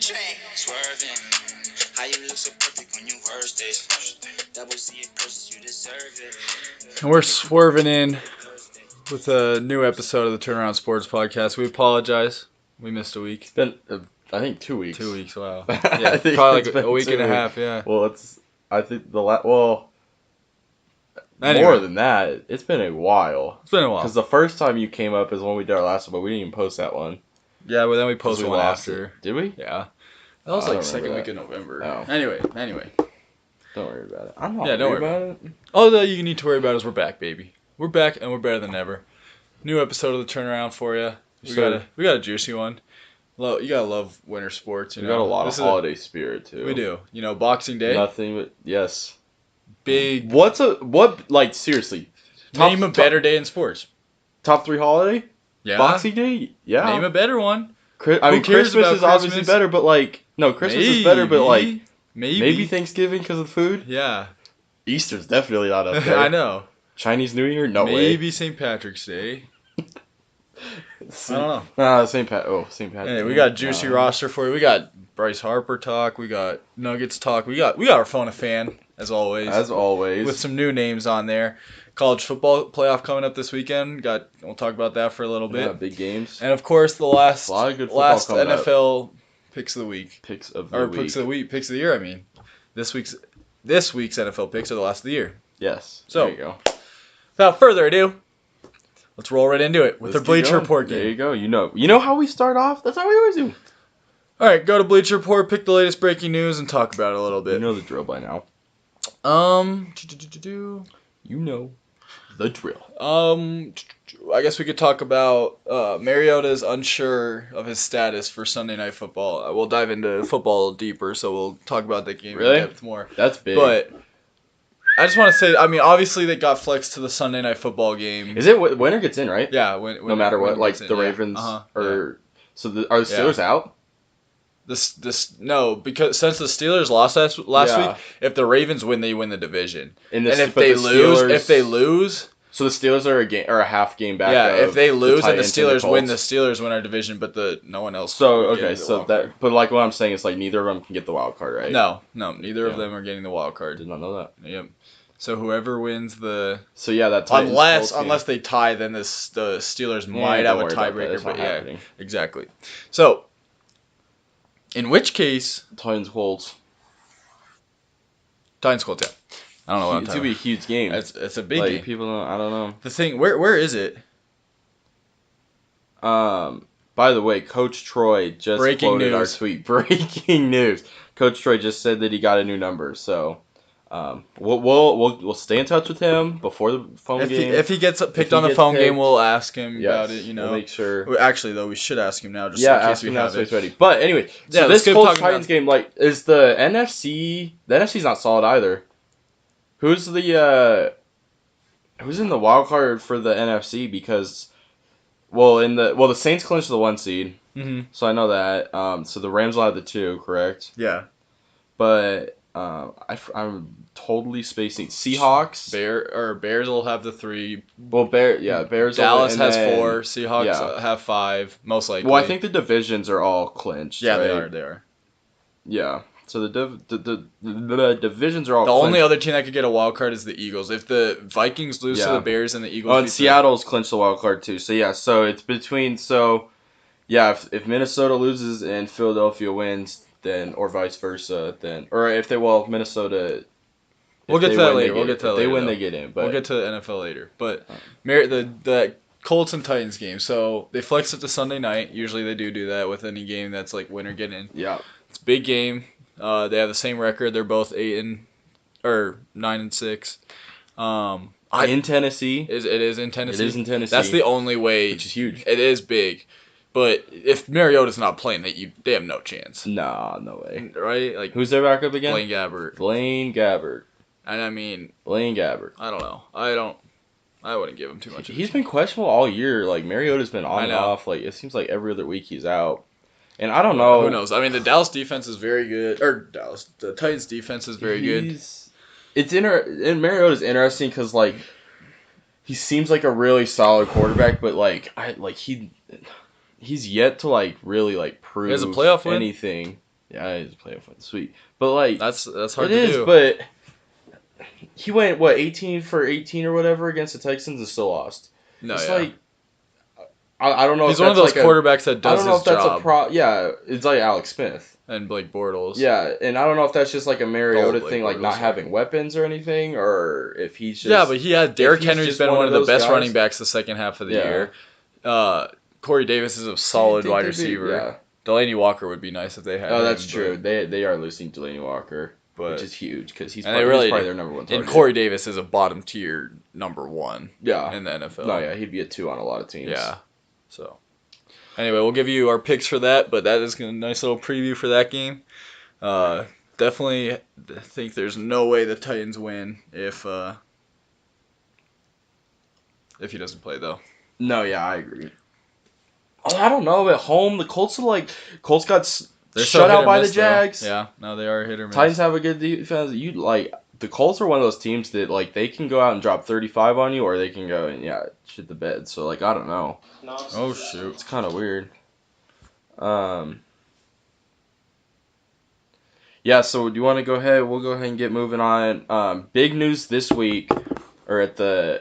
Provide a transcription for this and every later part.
track. Swerving. How you look so perfect on your worst days. Double C it purchase, you deserve it. And we're swerving in with a new episode of the Turnaround Sports Podcast. We apologize. We missed a week. It's been, I think, 2 weeks. 2 weeks, wow. I Yeah, think probably it's like been a week 2 and a weeks. half, yeah. Well, I think Anyway. more than that, it's been a while. It's been a while. Because the first time you came up is when we did our last one, but we didn't even post that one. Yeah, but then we 'Cause posted we one lost after. it. Did we? Yeah. That was I like don't second remember week of November. Oh. Anyway. Don't worry about it. I'm not Yeah, don't worried worry about it. All that you need to worry about is we're back, baby. We're back and we're better than ever. New episode of the Turnaround for you. We got a juicy one. You gotta love winter sports. You We know? got a lot This of is holiday spirit too. We do. You know, Boxing Day. Nothing but yes. Big. Seriously? Name a better day in sports. Top 3 holiday? Yeah. Boxing Day? Yeah. Name a better one. Who cares Christmas about is obviously Christmas? better, but Christmas is better, but maybe Thanksgiving because of the food. Yeah. Easter's definitely not up there. I know. Chinese New Year? No way. Maybe St. Patrick's Day. I don't know. Nah, St. Patrick's. Hey, we got a juicy roster for you. We got Bryce Harper talk. We got Nuggets talk. We got our phone a fan as always. With some new names on there. College football playoff coming up this weekend. We'll talk about that for a little bit. Yeah, big games. And of course the last A lot of good football coming up. NFL picks of the week. Picks of the year, I mean. This week's NFL picks are the last of the year. Yes. So, there you go. Without further ado, let's roll right into it with the Bleacher Report game. There you go. You know how we start off? That's how we always do. All right, go to Bleacher Report, pick the latest breaking news, and talk about it a little bit. You know the drill by now. You know the drill. I guess we could talk about Mariota is unsure of his status for Sunday Night Football. We'll dive into football deeper, so we'll talk about that game in depth more. That's big. But I just want to say, I mean, obviously they got flexed to the Sunday Night Football game. Is it winner gets in, right? Yeah, no matter what, like the Ravens are the Steelers out? No, because since the Steelers lost last week, if the Ravens win, they win the division. And if they lose, so the Steelers are a half game back. Yeah, if they lose and the Steelers win, the Steelers win our division, but no one else. But like what I'm saying is like neither of them can get the wild card, right? No, neither of them are getting the wild card. Did not know that. Yep. So whoever wins the unless they tie, then the Steelers might have a tiebreaker. But yeah, exactly. So. In which case... Titans Colts. Yeah. I don't know what I'm talking about. It's going to be a huge game. It's a big game. People don't... I don't know. The thing... Where is it? By the way, Coach Troy just quoted our tweet. Breaking news. Coach Troy just said that he got a new number, so... We'll stay in touch with him before the phone game. If he gets picked on the phone game, we'll ask him about it. You know, we'll make sure. Actually, though, we should ask him now. Just ask him now so he's ready. But anyway, so this Colts Titans game, is the NFC? The NFC's not solid either. Who's in the wild card for the NFC? Because, the Saints clinched the 1 seed. Mm-hmm. So I know that. So the Rams will have the 2, correct? Yeah. But. I'm totally spacing. Seahawks. Bears will have the 3. Well, Bears. Dallas has 4. Seahawks have 5, most likely. Well, I think the divisions are all clinched. Yeah, right? They are. Yeah. So the divisions are all. The clinched. only other team that could get a wild card is the Eagles. If the Vikings lose to the Bears and the Eagles. Oh, and Seattle's clinched the wild card too. So it's between. So, if Minnesota loses and Philadelphia wins. Then or vice versa, Minnesota. We'll get to that later. If they win, they get in. But we'll get to the NFL later. But the Colts and Titans game. So they flex it to Sunday night. Usually they do that with any game that's like winner get in. Yeah, it's a big game. They have the same record. They're both 9-6. In Tennessee. It is in Tennessee. It is in Tennessee. That's the only way. Which is huge. It is big. But if Mariota's not playing, they have no chance. Nah, no way. Right? Like who's their backup again? Blaine Gabbert. And I mean, Blaine Gabbert. I don't know. I wouldn't give him too much. He's been questionable all year. Like Mariota's been on and off. Like it seems like every other week he's out. And I don't know. Who knows? I mean, the Dallas defense is very good. The Titans defense is very good. And Mariota's interesting because like he seems like a really solid quarterback, but he's yet to really prove he has a playoff win? anything. Yeah, he's playing for the sweet. But like that's hard to do. But he went 18 for 18 or whatever against the Texans and still lost. No, it's yeah. like I don't know. He's one of those quarterbacks that does his job. I don't know if that's yeah, it's like Alex Smith and Blake Bortles. Yeah, and I don't know if that's just like a Mariota thing, like not having weapons or anything, or if he's just but he had Derrick Henry's been one of the best running backs the second half of the year. Corey Davis is a solid wide receiver. Yeah. Delaney Walker would be nice if they had. Oh, that's true. They are losing Delaney Walker, which is huge because he's probably their number one target. And Corey Davis is a bottom tier number one. Yeah. In the NFL. No, yeah, he'd be a 2 on a lot of teams. Yeah. So, anyway, we'll give you our picks for that, but that is a nice little preview for that game. Definitely think there's no way the Titans win if he doesn't play though. No, yeah, I agree. I don't know. At home, the Colts got shut out by the Jags. Though. Yeah, no, they are hit or miss. Titans have a good defense. The Colts are one of those teams that they can go out and drop 35 on you, or they can go and shit the bed. So I don't know. Oh shoot, it's kind of weird. Yeah. So do you want to go ahead? We'll go ahead and get moving on. Big news this week, or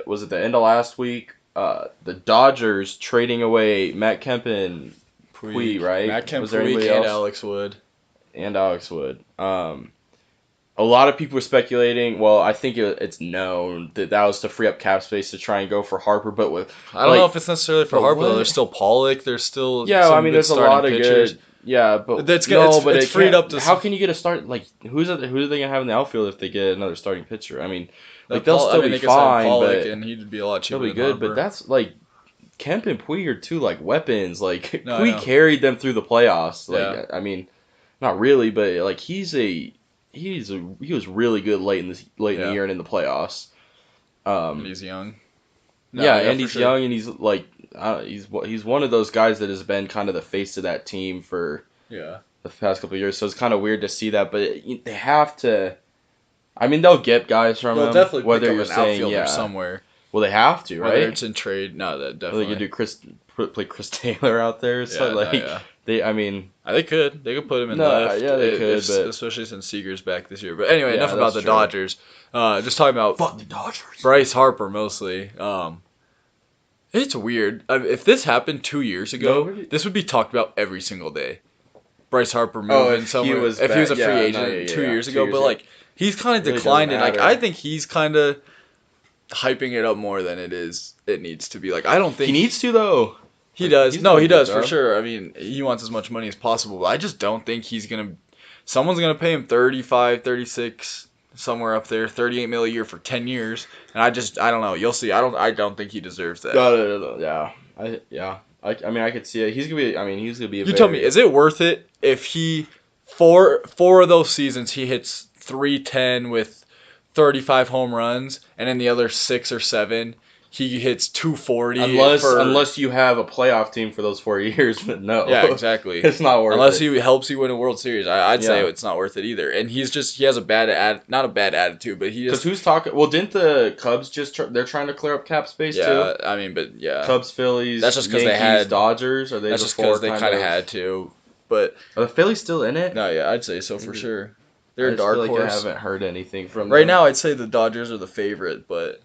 was it the end of last week? The Dodgers trading away Matt Kemp and Puig, right? Matt Kemp, Puig, and Alex Wood. A lot of people were speculating. Well, I think it's known that was to free up cap space to try and go for Harper. But I don't know if it's necessarily for Harper. Though. There's still Pollock. There's still there's a lot of pitchers. Good. Yeah, but it's freed up to. How can you get a start? Who are they gonna have in the outfield if they get another starting pitcher? I mean. They'll still be fine, but and he'd be a lot cheaper. He'll be good, but that's Kemp and Puig are two weapons. Puig carried them through the playoffs. I mean, not really, but he was really good late in the year and in the playoffs. And he's young. And he's young, and he's one of those guys that has been kind of the face of that team for the past couple of years. So it's kind of weird to see that, but they have to. I mean, they'll get guys from him. They'll definitely pick up an outfielder somewhere. Well, they have to, right? Whether it's in trade, no, that definitely. They could do play Chris Taylor out there. So they could. They could put him in left. Yeah, they could, especially since Seager's back this year. But anyway, enough about the Dodgers. Just talking about fuck the Dodgers. Bryce Harper mostly. It's weird. If this happened 2 years ago, this would be talked about every single day. Bryce Harper moving somewhere. If he was a free agent 2 years ago, but he's kind of declined, and I think he's kind of hyping it up more than it needs to be. I don't think he needs to though. He does. No, he does for sure. I mean, he wants as much money as possible, but I just don't think someone's gonna pay him 35, 36, somewhere up there, 38 million a year for 10 years, and I don't know. You'll see. I don't think he deserves that. No. Yeah. I mean, I could see it. He's gonna be. You tell me, is it worth it if he four of those seasons he hits 310 with 35 home runs, and in the other 6 or 7 he hits 240? Unless you have a playoff team for those 4 years, but no. Yeah, exactly. It's not worth unless he helps you win a World Series. I'd say it's not worth it either. And he has a not a bad attitude, but he just. Because who's talking? Well, didn't the Cubs they're trying to clear up cap space too? Yeah, I mean, but yeah. Cubs, Phillies. That's just because they had Dodgers. Or they? That's just because they kind of had to. But are the Phillies still in it? No, yeah, I'd say so for sure. They're a dark horse. I haven't heard anything from them. Right now, I'd say the Dodgers are the favorite, but.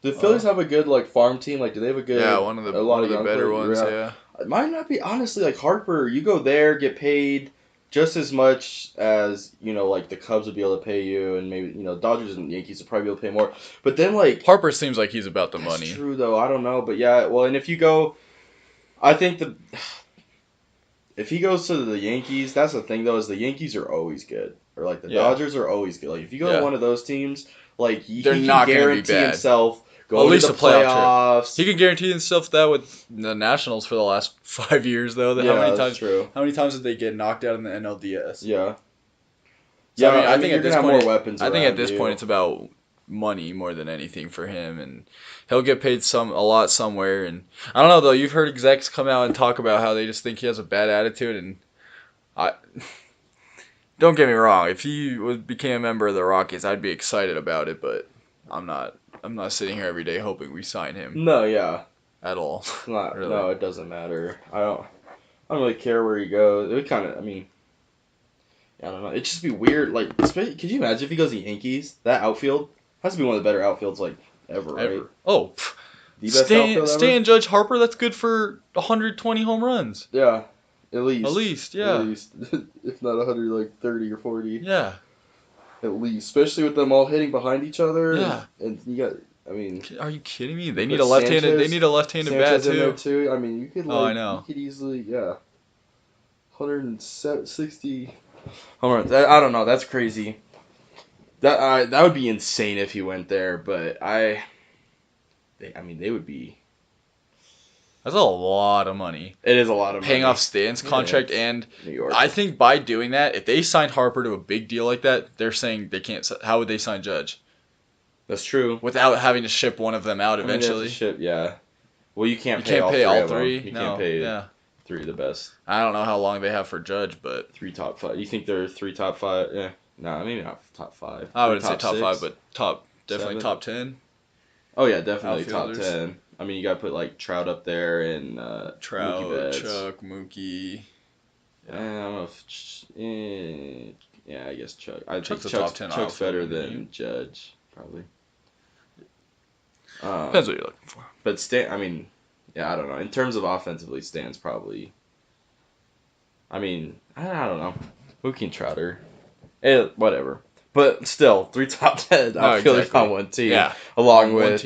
Do the Phillies have a good farm team? Do they have a good? Yeah, one of the better ones. Yeah. It might not be honestly Harper. You go there, get paid just as much as the Cubs would be able to pay you, and maybe Dodgers and Yankees would probably be able to pay more. But then Harper seems like he's about the money. That's true though. I don't know, but yeah. Well, and if you go, I think if he goes to the Yankees, that's the thing though, is the Yankees are always good, or the Dodgers are always good. If you go to one of those teams, he can guarantee himself. At least the playoffs. He can guarantee himself that with the Nationals for the last 5 years, though. How many times did they get knocked out in the NLDS? Yeah. So, I think at this point, more weapons. I think at this point it's about money more than anything for him, and he'll get paid a lot somewhere. And I don't know though. You've heard execs come out and talk about how they just think he has a bad attitude, and don't get me wrong. If he became a member of the Rockies, I'd be excited about it, but I'm not sitting here every day hoping we sign him. No, yeah. At all. Really. No, it doesn't matter. I don't really care where he goes. It kind of, I don't know. It'd just be weird. Like, especially, could you imagine if he goes to the Yankees? That outfield has to be one of the better outfields like ever, right? Oh, the best outfield ever. Stan Judge Harper. That's good for 120 home runs. Yeah, at least. At least, yeah. At least, if not 130 or 40. Yeah. At least, especially with them all hitting behind each other. Yeah. And you got. I mean, are you kidding me? They need a left-handed. They need a left-handed bat in there too. I mean, you could. Like, I know. You could easily, 160 home runs. I don't know. That's crazy. That would be insane if he went there. But they would be. That's a lot of money. It is a lot of money. Paying off Stan's contract and New York. I think by doing that, if they signed Harper to a big deal like that, they're saying they can't. How would they sign Judge? That's true. Without having to ship one of them out eventually. Yeah. Well, you can't pay all three. You can't pay 3 of the best. I don't know how long they have for Judge, but 3 top 5. You think they're 3 top 5? Yeah. No, maybe not top 5. I wouldn't say top 5, but definitely 7? top 10. Oh yeah, definitely top 10. I mean, you got to put like Trout up there and Trout, Mookie Chuck, Mookie. Yeah. I don't know if I guess Chuck. I think top 10 Chuck's better than Judge, probably. Depends what you're looking for. But Stan, I mean, I don't know. In terms of offensively, Stan's probably. I mean, I don't know. Mookie and Trouter, whatever. But still, 3 top 10 outfielders on one team. Yeah, along with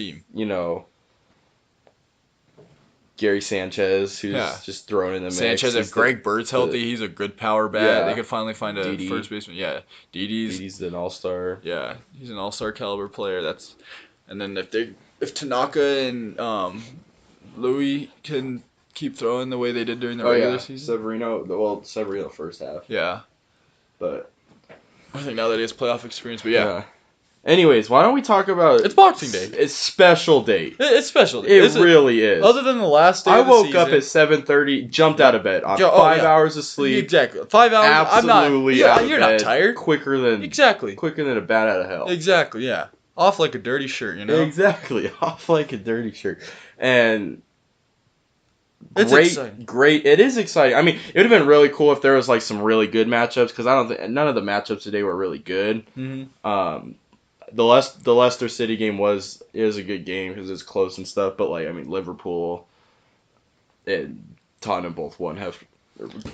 Gary Sanchez, who's just thrown in the mix. Sanchez, if Greg Bird's healthy, he's a good power bat. They could finally find a first baseman. Yeah, Didi's an all-star. Yeah, he's an all-star caliber player. And then if Tanaka and Louis can keep throwing the way they did during the regular season. Severino first half. Yeah, but I think now that he has playoff experience. But yeah. Anyways, why don't we talk about... It's Boxing Day. It's special day. It's special day. It really is. Other than the last day I of the woke season, up at 7:30, jumped out of bed on 5 hours of sleep. Exactly. 5 hours. Absolutely out of You're bed. not tired. Quicker than a bat out of hell. Exactly, yeah. Off like a dirty shirt, you know? Exactly. Off like a dirty shirt. And... It's exciting. Great. It is exciting. I mean, it would have been really cool if there was like some really good matchups, because I don't think none of the matchups today were really good. Mm-hmm. The Leicester City game is a good game because it's close and stuff, but like, I mean, Liverpool and Tottenham both won. I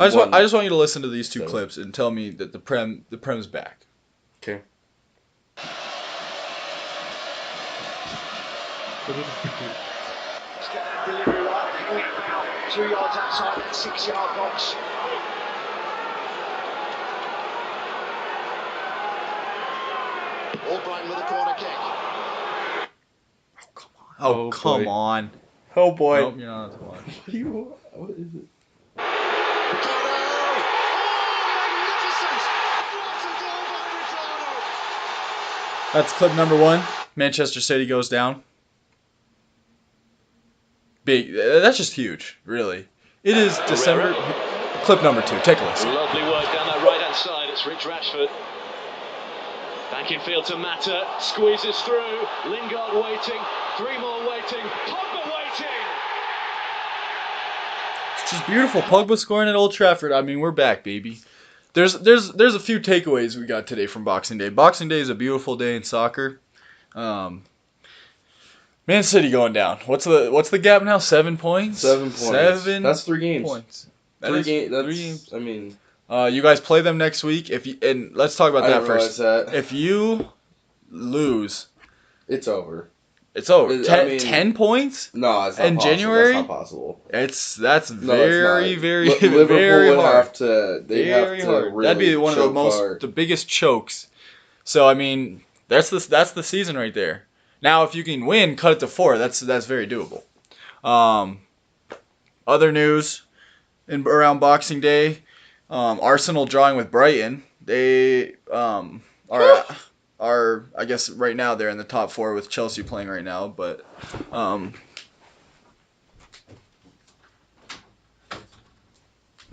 just want you to listen to these two clips and tell me that the Prem's back. Okay. Let's get that delivery right. Hanging about 2 yards outside that 6-yard box. Albright with a corner kick. Oh, come on. Oh, boy. Nope, you're not allowed to watch. What is it? Ricardo! Oh, magnificent! What a goal by Ricardo! That's clip number 1. Manchester City goes down. Big. That's just huge, really. It is December. Clip number 2. Take a listen. Lovely work down that right-hand side. It's Rich Rashford. Back in field to Mata. Squeezes through. Lingard waiting. 3 more waiting. Pogba waiting. It's just beautiful. Pogba scoring at Old Trafford. I mean, we're back, baby. There's a few takeaways we got today from Boxing Day. Boxing Day is a beautiful day in soccer. Man City going down. What's the gap now? 7 points. 7 points. 7. That's 3 games. Points. Three games. Games. I mean, you guys play them next week. And let's talk about that first. That. If you lose, it's over. It's over. 10 points? No, it's not in possible. January? That's not possible. That's very, very, Liverpool very would hard. have to. Very hard. Really That'd be one of the biggest chokes. So I mean, that's the season right there. Now, if you can win, cut it to 4. That's very doable. Other news around Boxing Day, Arsenal drawing with Brighton. They are I guess right now they're in the top 4 with Chelsea playing right now, but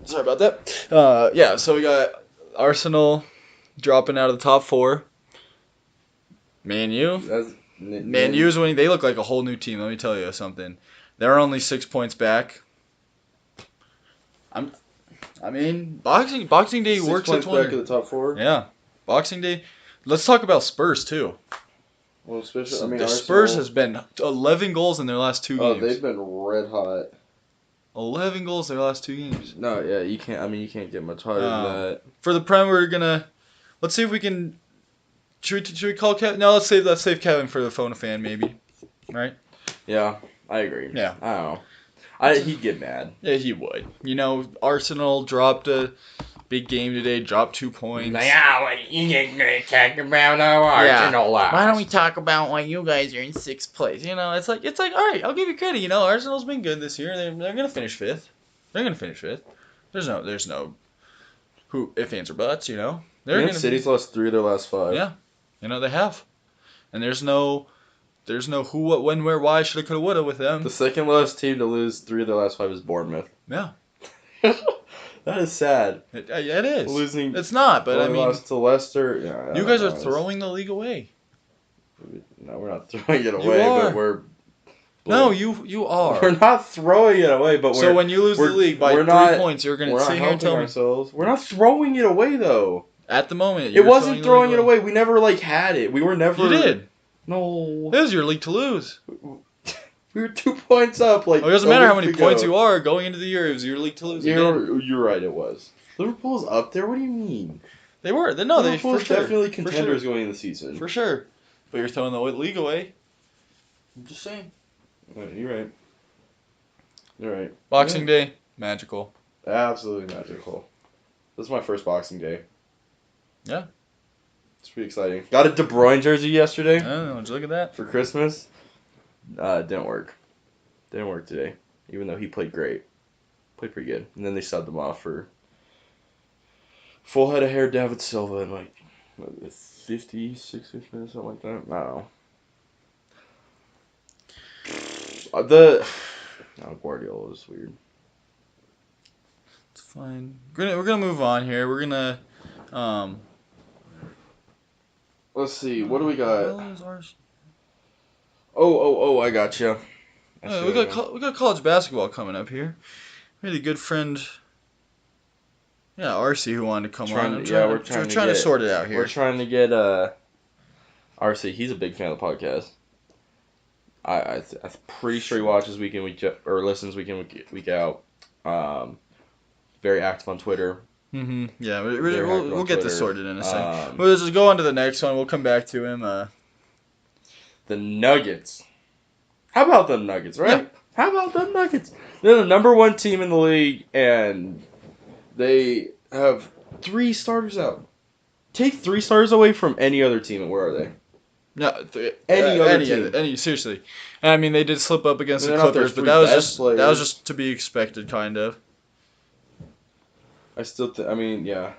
sorry about that. Yeah, so we got Arsenal dropping out of the top 4. Man U's winning. They look like a whole new team. Let me tell you something. They're only 6 points back. I mean, Boxing Day works its wonder. Back in the top 4. Yeah, Boxing Day. Let's talk about Spurs too. Well, especially The Arsenal, Spurs has been 11 goals in their last 2 games. Oh, they've been red hot. 11 goals in their last 2 games. No, yeah, you can't. I mean, you can't get much hotter than that. For the Prem, we're gonna. Let's see if we can. Should we call Kevin? No, let's save Kevin for the phone a fan maybe. Right? Yeah, I agree. Yeah. I don't know. He'd get mad. Yeah, he would. You know, Arsenal dropped a big game today, dropped 2 points. Like, what you gonna talk about Arsenal? Why don't we talk about why you guys are in 6th place? You know, it's like all right, I'll give you credit. You know, Arsenal's been good this year. They're gonna finish 5th. They're gonna finish 5th. There's no who if ands or buts. You know, City's lost 3 of their last 5. Yeah, you know they have, and there's no who, what, when, where, why, shoulda, coulda, woulda with them. The second lowest team to lose 3 of their last 5 is Bournemouth. Yeah. That is sad. It is. Losing. It's not, but I mean. Lost to Leicester. Yeah, you guys are throwing the league away. No, we're not throwing it away, but we're. No, you are. We're not throwing it away, but so when you lose the league by 3 points, you're going to sit here and tell me. Ourselves. We're not throwing it away, though. At the moment, it wasn't throwing it away. We never had it. We were never. You did. No. It was your league to lose. We were 2 points up. It doesn't matter how many points you are going into the year. It was your league to lose. You're right. It was. Liverpool's up there. What do you mean? They were. Liverpool's definitely contenders going into the season. For sure. But you're throwing the league away. I'm just saying. You're right. You're right. Boxing Day, magical. Absolutely magical. This is my first Boxing Day. Yeah. It's pretty exciting. Got a De Bruyne jersey yesterday. Oh, did you look at that? For Christmas. It didn't work. Didn't work today. Even though he played great. Played pretty good. And then they subbed him off for full head of hair David Silva in 50, 60 minutes, something like that. I don't know. Guardiola is weird. It's fine. We're gonna move on here. We're gonna let's see. What do we got? Oh! I got you. We got college basketball coming up here. We had a good friend. Yeah, RC who wanted to come on. We're trying to sort it out here. We're trying to get RC. He's a big fan of the podcast. I'm pretty sure he watches week in week or listens week in week out. Very active on Twitter. Mm-hmm. Yeah, we'll get this sorted in a second. We'll just go on to the next one. We'll come back to him. The Nuggets. How about them Nuggets, right? Yeah. How about them Nuggets? They're the number 1 team in the league, and they have 3 starters out. Take 3 starters away from any other team, and where are they? No, any other team. Seriously. I mean, they did slip up against the Clippers, but that was just to be expected, kind of. I still I mean, yeah.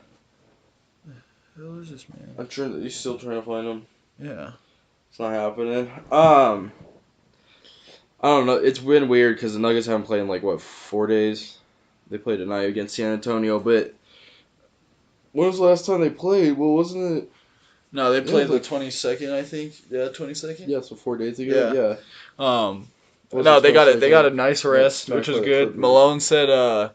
Who is this man? You're still trying to find him? Yeah. It's not happening. I don't know. It's been weird because the Nuggets haven't played in 4 days. They played tonight against San Antonio, but when was the last time they played? Well, wasn't it? No, they played the 22nd, I think. Yeah, 22nd. Yeah, so 4 days ago. Yeah. No, they got a nice rest, which was good. Malone said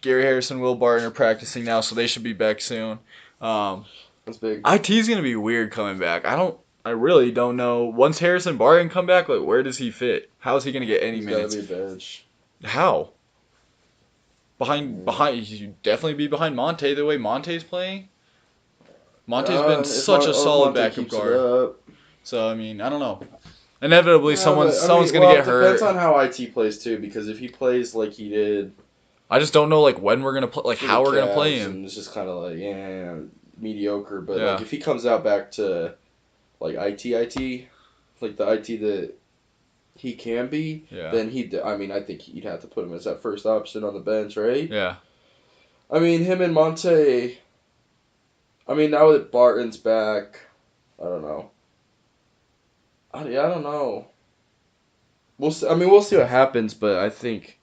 Gary Harrison, Will Barton are practicing now, so they should be back soon. That's big. IT's gonna be weird coming back. I really don't know. Once Harrison Barton come back, where does he fit? How is he gonna get any minutes? He's gotta be a bench. How? Behind, you definitely be behind Monte the way Monte's playing. Monte's been such a solid backup guard. So I mean, I don't know. Inevitably, someone's gonna get hurt. It depends on how IT plays too, because if he plays like he did, I just don't know when we're gonna play, how we're gonna play him. It's just kind of mediocre. But if he comes out back to IT, like the IT that he can be, then I think he'd have to put him as that first option on the bench, right? Yeah. I mean, him and Monte. I mean, now that Barton's back, I don't know. I don't know. We'll see what happens, but I think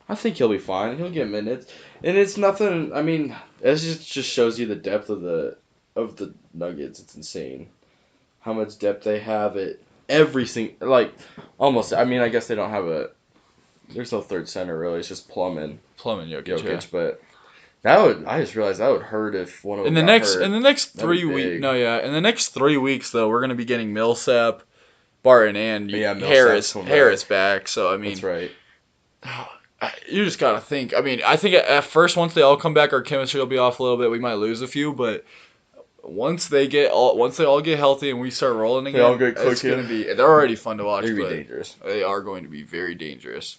he'll be fine. He'll get minutes, and it's nothing. I mean, it just shows you the depth of the Nuggets. It's insane how much depth they have at every single almost. I mean, I guess they don't have there's no third center really. It's just Plum and Jokic. Yeah. But I just realized that would hurt if one of them got hurt. In the next 3 weeks. In the next 3 weeks though, we're gonna be getting Millsap, Barton, and Harris back. So I mean, that's right. You just gotta think. I mean, I think at first once they all come back, our chemistry will be off a little bit. We might lose a few, but once they all get healthy and we start rolling again, it's gonna be. They're already fun to watch. They're gonna be dangerous. They are going to be very dangerous.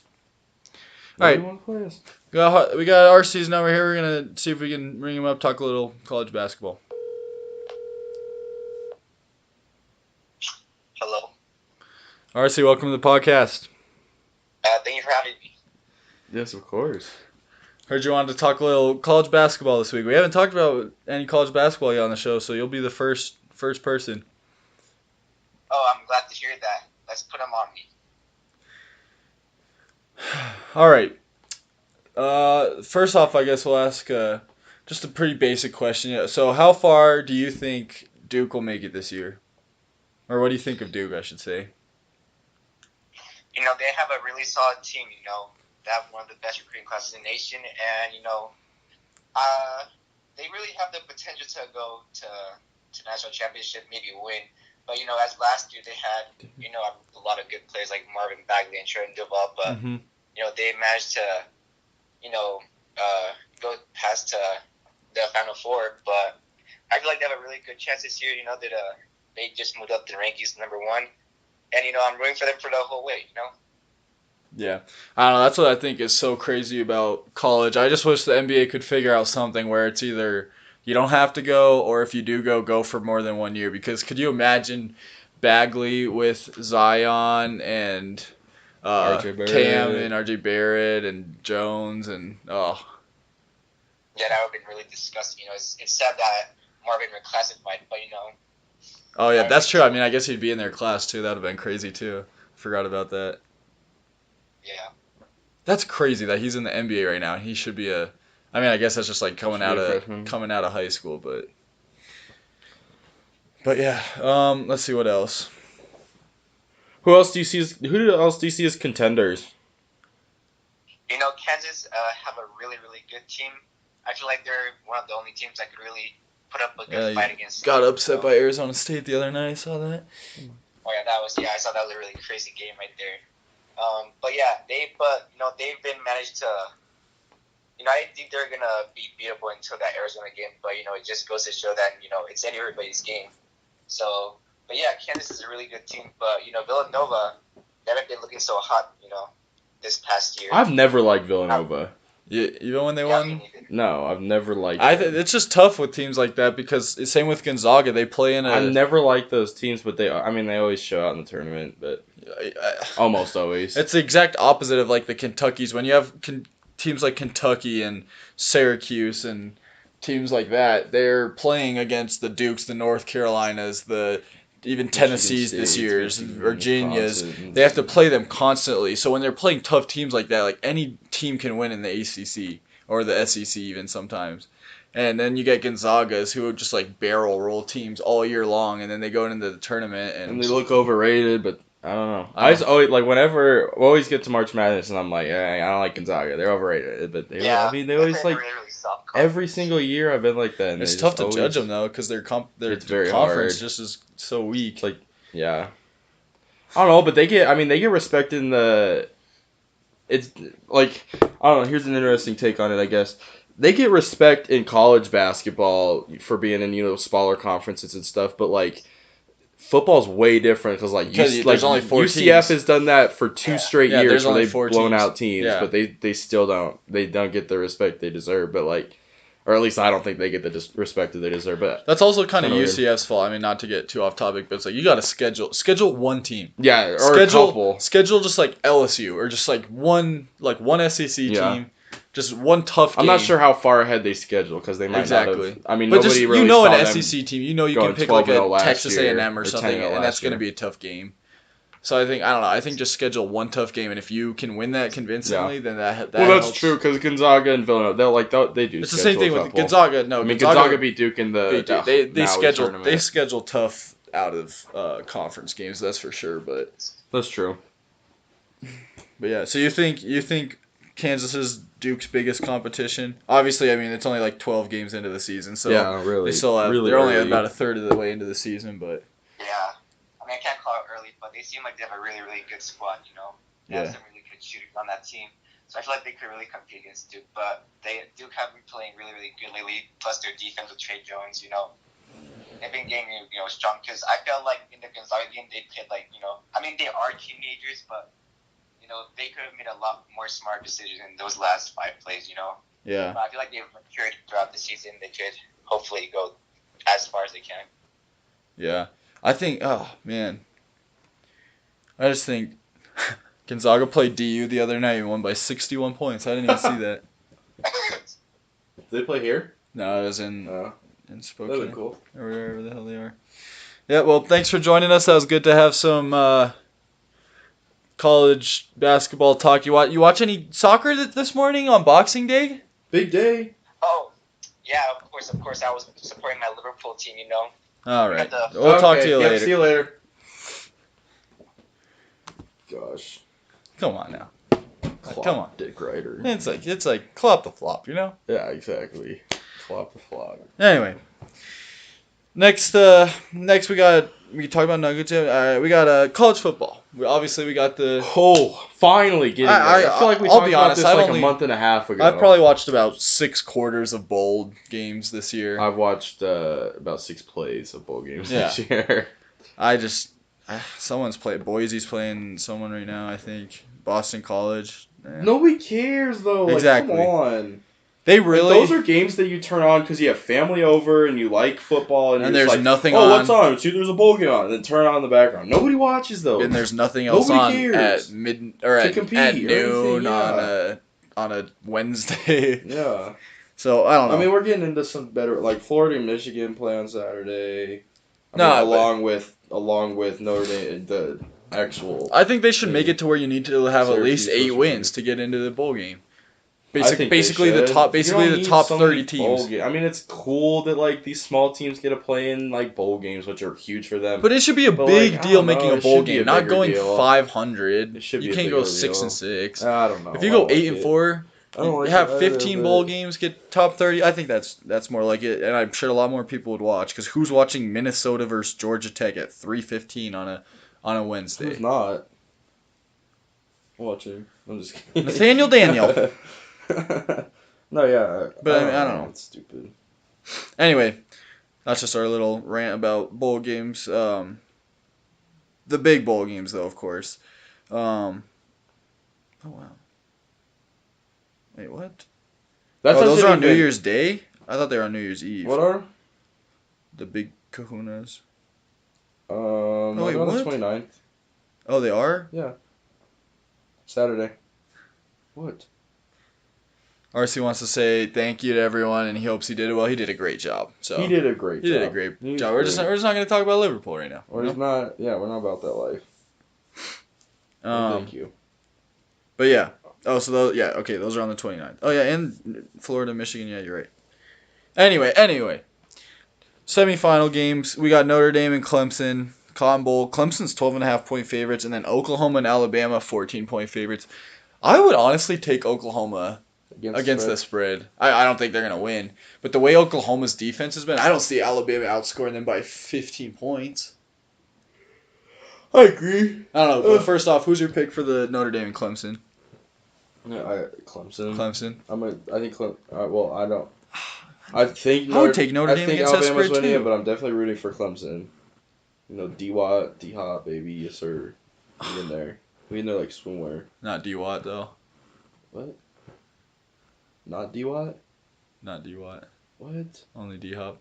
All right, we got RC's number here. We're gonna see if we can ring him up, talk a little college basketball. Hello. RC, welcome to the podcast. Thank you for having me. Yes, of course. Heard you wanted to talk a little college basketball this week. We haven't talked about any college basketball yet on the show, so you'll be the first person. Oh, I'm glad to hear that. Let's put them on me. All right. First off, I guess we'll ask just a pretty basic question. So how far do you think Duke will make it this year? Or what do you think of Duke, I should say? You know, they have a really solid team, you know. They have one of the best recruiting classes in the nation, and, you know, they really have the potential to go to national championship, maybe win. But, you know, as last year they had, you know, a lot of good players like Marvin Bagley and Trent Duval, but, you know, they managed to, you know, go past the Final Four. But I feel like they have a really good chance this year, you know, that they just moved up the rankings number 1. And, you know, I'm rooting for them for the whole way, you know. Yeah. I don't know. That's what I think is so crazy about college. I just wish the NBA could figure out something where it's either you don't have to go, or if you do go for more than 1 year. Because could you imagine Bagley with Zion and Cam and RJ Barrett and Jones and Yeah, that would have been really disgusting. You know, it's sad that Marvin reclassified, but you know. Oh yeah, that's true. I mean, I guess he'd be in their class too. That would have been crazy too. Forgot about that. Yeah. That's crazy that he's in the NBA right now. He should be I mean, I guess that's just like coming out of high school, but yeah. Let's see what else. Who else do you see as contenders? You know, Kansas have a really, really good team. I feel like they're one of the only teams that could really put up a good fight against. Got upset by Arizona State the other night. I saw that. Oh yeah, I saw that was a really crazy game right there. But yeah, they've been managed to. You know, I didn't think they're gonna be beatable until that Arizona game, but you know, it just goes to show that you know it's everybody's game. So, but yeah, Kansas is a really good team, but you know, Villanova, they haven't been looking so hot, you know, this past year. I've never liked Villanova. Even when they won? No, I've never liked it's just tough with teams like that because same with Gonzaga. They play in I've never liked those teams, but they always show out in the tournament, but almost always. It's the exact opposite of like the Kentuckys. When you have teams like Kentucky and Syracuse and teams like that, they're playing against the Dukes, the North Carolinas, even Tennessee's this year's, Virginia's. They have to play them constantly. So when they're playing tough teams like that, like any team can win in the ACC or the SEC even sometimes. And then you get Gonzagas who just like barrel roll teams all year long, and then they go into the tournament and they look overrated. But I don't know. I just always we always get to March Madness, and I'm like, I don't like Gonzaga. They're overrated. But they always like every single year I've been like that. And it's tough to judge them though because their conference hard. Just is so weak. Like yeah, I don't know, but they get respect in the. It's like I don't know. Here's an interesting take on it, I guess. They get respect in college basketball for being in smaller conferences and stuff, but like. Football's way different because there's only 4 UCF teams. Has done that for 2 straight years where they've blown out teams, but they still don't get the respect they deserve. But or at least I don't think they get the respect that they deserve. But that's also kind of UCF's fault. I mean, not to get too off topic, but it's like you got to schedule one team. Yeah, or a couple. Schedule just like LSU or just like one SEC team. Just one tough game. I'm not sure how far ahead they schedule because they might not have. I mean, but nobody really saw an SEC team. You can pick like a Texas A&M or something, and that's going to be a tough game. So I don't know. I think just schedule one tough game, and if you can win that convincingly, then that that's helps. true because Gonzaga and Villanova, they do. It's the same thing with Gonzaga. No, Gonzaga beat Duke in the they schedule tough out of conference games. That's for sure. But that's true. But yeah, so you think Kansas is Duke's biggest competition? Obviously, I mean it's only like 12 games into the season, so yeah, really, they still have, really they're only early. about a third of the way into the season, but Yeah. I mean, I can't call it early, but they seem like they have a really, really good squad, you know? They have some really good shooters on that team. So I feel like they could really compete against Duke, but Duke have been playing really, really good lately, plus their defense with Trey Jones, you know? They've been getting, strong, because I felt like in the Gonzaga game, they played like, I mean, they are teenagers, but, they could have made a lot more smart decisions in those last 5 plays, Yeah. But I feel like they've matured throughout the season. They could hopefully go as far as they can. Yeah. I think, oh, man. I just think Gonzaga played DU the other night and won by 61 points. I didn't even see that. Did they play here? No, it was in Spokane. Really cool. Or wherever the hell they are. Yeah, well, thanks for joining us. That was good to have some college basketball talk. You watch any soccer this morning on Boxing Day? Big day. Oh, yeah, of course. I was supporting my Liverpool team, All right. We'll talk to you later. See you later. Gosh. Come on now. Clop Come on. Dick Ryder. It's like clop the flop, Yeah, exactly. Clop the flop. Anyway. Next we talk about Nuggets. We got college football. We got the. Finally getting there. I feel like we talked about this a month and a half ago. I've probably watched about 6 quarters of bowl games this year. I've watched about 6 plays of bowl games this year. Someone's playing. Boise's playing someone right now, I think. Boston College. Yeah. Nobody cares though. Exactly. Come on. They really. Those are games that you turn on because you have family over and you like football and there's like, nothing on. Oh, what's on? See, there's a bowl game on. And then turn on in the background. Nobody watches those. And there's nothing else Nobody on cares. at mid or at noon on a Wednesday. Yeah. So I don't know. I mean, we're getting into some better, like Florida and Michigan play on Saturday. Along with Notre Dame, the actual. I think they should make it to where you need to have at least 8 wins to get into the bowl game. Basically the top 30 teams. I mean, it's cool that like these small teams get to play in like bowl games, which are huge for them. But it should be a big deal making a bowl game, not going 500. You can't go 6-6. I don't know. If you go 8-4. Have 15 bowl games, get top 30. I think that's more like it, and I'm sure a lot more people would watch. Because who's watching Minnesota versus Georgia Tech at 3:15 on a Wednesday? Who's not watching? I'm just kidding. Nathaniel Daniel. No, yeah, but I don't know. It's stupid. Anyway, that's just our little rant about bowl games. The big bowl games, though, of course. Oh wow. Wait, what? Those are on New Year's Day? I thought they were on New Year's Eve. What are? The big kahunas. Wait, on the 29th. Oh, they are? Yeah. Saturday. What? RC wants to say thank you to everyone, and he hopes he did it well. He did a great job. So he did a great job. He did a great job. We're just not going to talk about Liverpool right now. We're not about that life. Thank you. But yeah. Oh, so those are on the 29th. Oh yeah, and Florida, Michigan. Yeah, you're right. Anyway, semifinal games. We got Notre Dame and Clemson. Cotton Bowl. Clemson's 12.5-point favorites, and then Oklahoma and Alabama 14-point favorites. I would honestly take Oklahoma against the spread. I don't think they're gonna win, but the way Oklahoma's defense has been, I don't see Alabama outscoring them by 15 points. I agree. I don't know. But first off, who's your pick for the Notre Dame and Clemson? Clemson. Clemson. I think well, I don't. I think I would take Notre Dame against that spread winning too. It, but I'm definitely rooting for Clemson. D-Watt, D-Hop, baby, yes sir. We in there like swimwear. Not D-Watt though. What? Not D-Watt? Not D-Watt. What? Only D-Hop.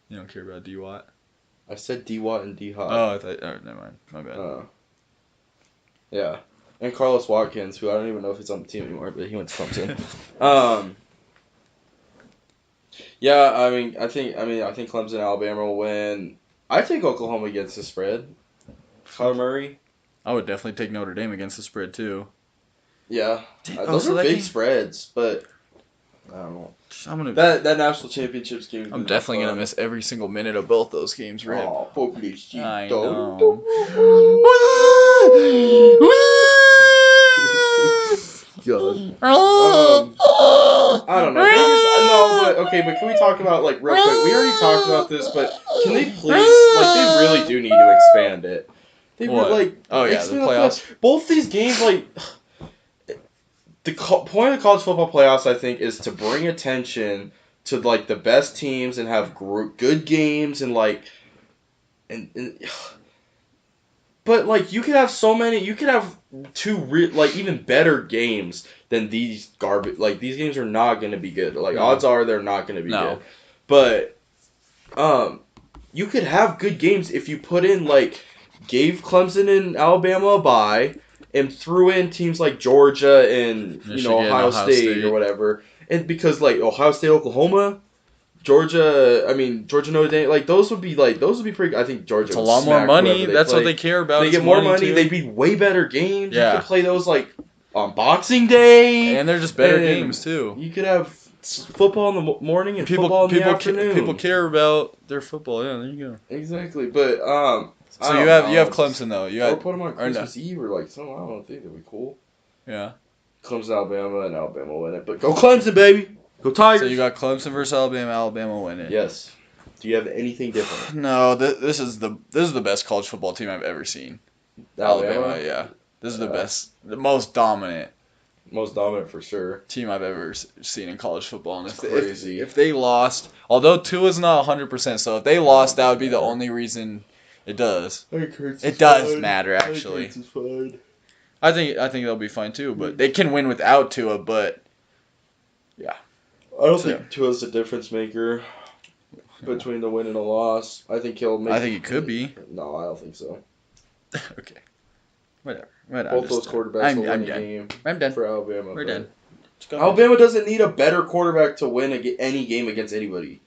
You don't care about D-Watt? I said D-Watt and D-Hop. Never mind. My bad. Yeah. And Carlos Watkins, who I don't even know if he's on the team anymore, but he went to Clemson. Yeah, I think Clemson and Alabama will win. I take Oklahoma against the spread. Kyler Murray. I would definitely take Notre Dame against the spread too. Yeah, those are big spreads, but I don't know. That national championships game. I'm definitely gonna miss every single minute of both those games, right? Oh, I know. God. I don't know. But can we talk about, like, real quick? We already talked about this, but can they please, like, they really do need to expand it. They the playoffs. Both these games, like, the point of the college football playoffs, I think, is to bring attention to, like, the best teams and have good games and, like, but, like, you could have even better games than these garbage. Like, these games are not going to be good. Like, odds are they're not going to be good. But, you could have good games if you put in, like, gave Clemson and Alabama a bye and threw in teams like Georgia and, Michigan, you know, Ohio State or whatever. And because, like, Ohio State, Oklahoma, Georgia, Notre Dame, like, those would be pretty, I think Georgia. It's a lot more money. That's what they care about. They get more money. They'd be way better games. Yeah. You could play those, like, on Boxing Day. And they're just better games, too. You could have football in the morning and football in the afternoon. People care about their football. Yeah, there you go. Exactly. But, so you have Clemson, though. Or put them on Christmas Eve or, like, something. I don't think that'd be cool. Yeah. Clemson, Alabama, and Alabama win it. But go Clemson, baby! Go Tigers! So you got Clemson versus Alabama win it. Yes. Do you have anything different? No, this is the best college football team I've ever seen. Alabama, yeah. This is the best, the most dominant. Most dominant for sure. Team I've ever seen in college football. And crazy. If they lost, although Tua's not 100%, so if they lost, that would be the only reason it does. It does matter, actually. I think they'll be fine too, but they can win without Tua, but yeah. I don't think Tua's a difference maker between the win and a loss. I think he'll make. I think it could be. No, I don't think so. Okay. Whatever. Both those quarterbacks will win a game. I'm done. For Alabama. We're done. Alabama doesn't need a better quarterback to win any game against anybody.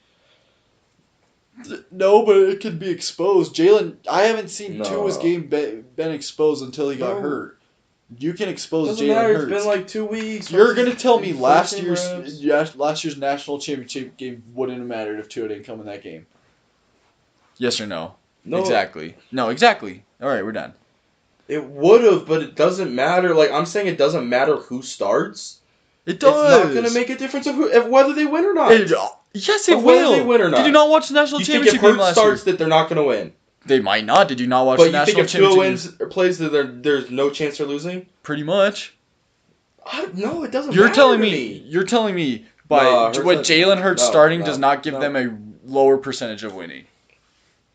No, but it could be exposed. Jalen, I haven't seen Tua's game been exposed until he got hurt. You can expose Jalen Hurts. It's been like 2 weeks. You're gonna tell me last year's national championship game wouldn't have mattered if Tua didn't come in that game? Yes or no? No. Exactly. No, exactly. All right, we're done. It would have, but it doesn't matter. Like, I'm saying, it doesn't matter who starts. It does. It's not gonna make a difference of whether they win or not. Yes, it will. Whether they win or not. Did you not watch the national championship game last year? If Hurts starts, that they're not gonna win. They might not. Did you not watch the national championship? But you think if Tua plays, there's no chance they're losing? Pretty much. No, it doesn't You're matter telling to me. You're telling me what Jalen Hurts starting does not give them a lower percentage of winning.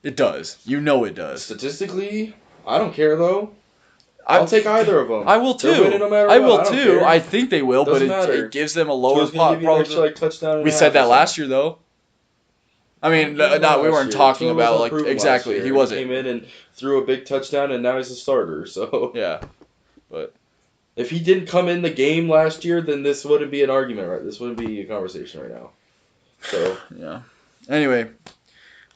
It does. You know it does. Statistically, I don't care though. I'll take either of them. I will too. They're winning no matter I will what. too. I think they will, but it gives them a lower probability. Touchdown. We said that last year though. I mean, no, we weren't talking about like exactly. He wasn't. He came in and threw a big touchdown, and now he's a starter. So yeah, but if he didn't come in the game last year, then this wouldn't be an argument, right? This wouldn't be a conversation right now. So yeah. Anyway,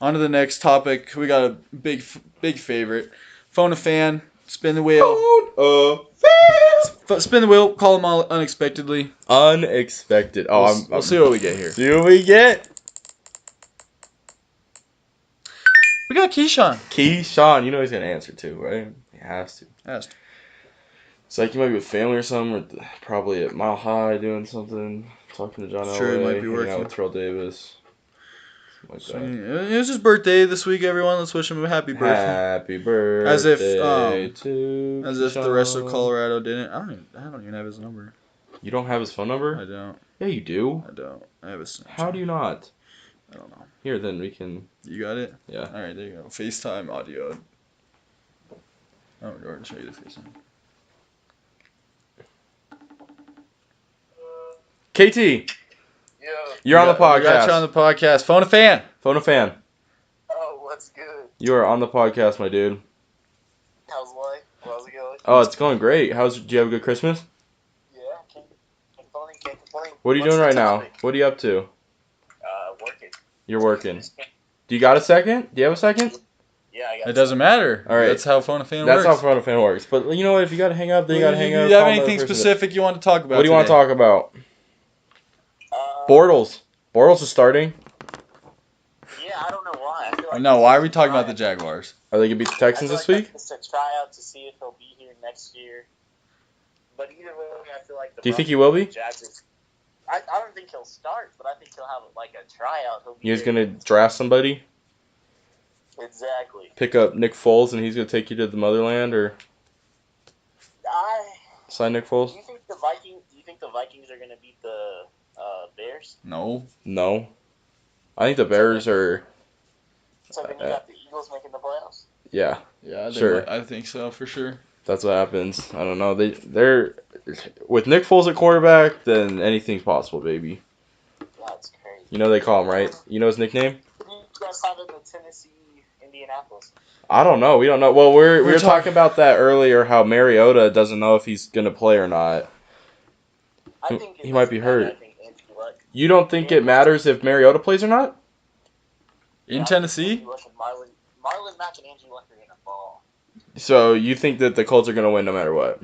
on to the next topic. We got a big favorite. Phone a fan. Spin the wheel. Spin the wheel. Call them all unexpectedly. Unexpected. Oh, we'll see what we get here. See what we get. We got Keyshawn. Keyshawn, you know he's gonna answer too, right? He has to. It's like he might be with family or something, or probably at Mile High doing something, talking to John Elway. Sure, he might be working out with Terrell Davis. It was his birthday this week, everyone. Let's wish him a happy birthday. Happy birthday as if the rest of Colorado didn't. I don't even have his number. You don't have his phone number? I don't. Yeah, you do. I don't. I have his. How do you not? I don't know. Here, then we can. You got it? Yeah. All right, there you go. FaceTime audio. Oh, I'll show you the FaceTime. KT. Yo. You're on the podcast. We got you on the podcast. Phone a fan. Phone a fan. Oh, what's good? You are on the podcast, my dude. How's life? How's it going? Oh, it's going great. Do you have a good Christmas? Yeah, can't complain. What are you doing right now? What are you up to? Working. You're working. Do you got a second? Do you have a second? Yeah, I got it. Doesn't matter. All right. That's how Phone a fan works. That's how Phone a fan works. But you know what? If you got to hang up, then you got to hang up. Do you have anything specific you want to talk about? What do you want to talk about? Bortles. Bortles is starting. Yeah, I don't know why. I feel No, why are we talking about the Jaguars? Are they gonna beat the Texans this week? It's a tryout to see if he'll be here next year. But either way, I feel like Do you think he will be? I don't think he'll start, but I think he'll have like a tryout. He's gonna draft somebody. Exactly. Pick up Nick Foles, and he's gonna take you to the motherland, or sign Nick Foles. Do you think the Vikings are gonna beat the Bears? No. I think the Bears are. So then you got the Eagles making the playoffs. Yeah. Yeah. Sure. I think so for sure. That's what happens. I don't know. They're with Nick Foles at quarterback, then anything's possible, baby. That's crazy. You know they call him, right? You know his nickname? Who do you guys have in the Tennessee, Indianapolis? I don't know. We don't know. Well, we were talking about that earlier. How Mariota doesn't know if he's gonna play or not. I think he might be hurt. I think Andrew Luck. You don't think it matters if Mariota plays or not? In Tennessee? Marlon Mack and Andrew Luck are gonna ball. So you think that the Colts are gonna win no matter what?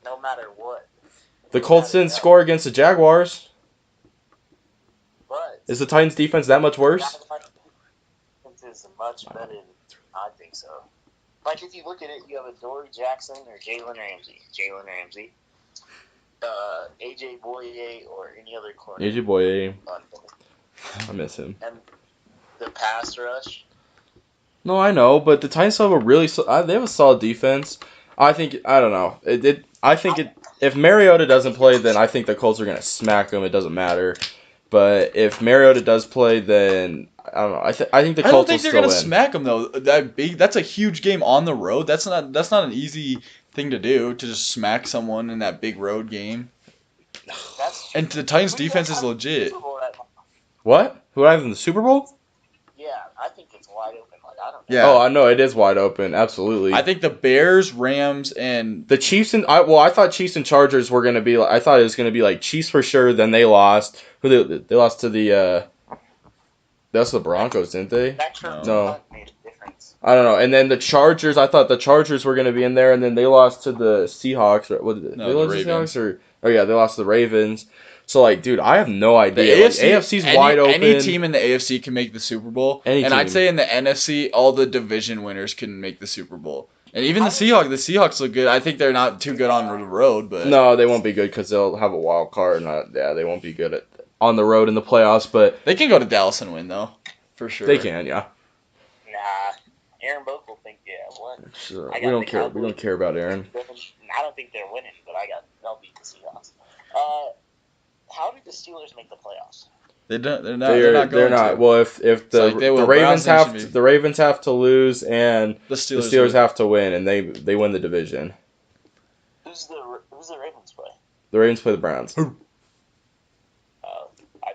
No matter what. The Colts didn't score against the Jaguars. But is the Titans' defense that much worse? Is much better. I think so. Like if you look at it, you have a Dory Jackson or Jalen Ramsey, AJ Boye or any other corner. AJ Boye. I miss him. And the pass rush. No, I know, but the Titans have they have a solid defense. I don't know. If Mariota doesn't play, then I think the Colts are gonna smack them. It doesn't matter. But if Mariota does play, then I don't know. I think the Colts will still win. I don't think they're gonna smack them though. That's a huge game on the road. That's not an easy thing to do, to just smack someone in that big road game. And the Titans' defense is legit. What? Who do I have in the Super Bowl? Yeah, I think it's wide open. Like I don't know. Yeah. Oh, I know it is wide open. Absolutely. I think the Bears, Rams, and the Chiefs I thought Chiefs and Chargers were gonna be. I thought it was gonna be like Chiefs for sure. Then they lost. They lost to the. That's the Broncos, didn't they? No. I don't know. And then the Chargers. I thought the Chargers were gonna be in there, and then they lost to the Seahawks. They lost to the Seahawks, they lost to the Ravens. So, like, dude, I have no idea. The AFC's wide open. Any team in the AFC can make the Super Bowl. I'd say in the NFC, all the division winners can make the Super Bowl. And even the Seahawks look good. I think they're not too good on the road, but no, they won't be good because they'll have a wild card. They won't be good on the road in the playoffs. But they can go to Dallas and win, though, for sure. They can, yeah. Nah, Aaron Boak will think, what? Sure. We don't care. We don't care about Aaron. I don't think they're winning, but they'll beat the Seahawks. How did the Steelers make the playoffs? They're not going to. Well, if the Ravens have to lose and the Steelers have to win, and they win the division. Who's the Ravens play? The Ravens play the Browns. I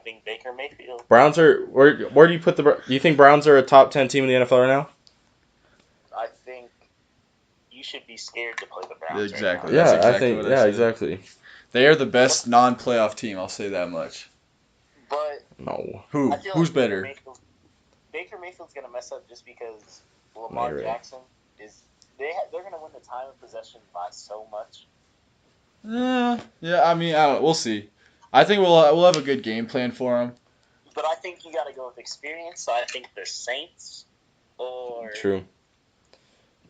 think Baker Mayfield. Browns are where do you put do you think Browns are a top 10 team in the NFL right now? I think you should be scared to play the Browns. Exactly. Right now. Yeah, I think. Yeah, exactly. They are the best non-playoff team. I'll say that much. But no. Who's better? Baker Mayfield's gonna mess up just because Lamar Jackson is. They're gonna win the time of possession by so much. Yeah. I mean, we'll see. I think we'll have a good game plan for them. But I think you got to go with experience. So I think the Saints or true.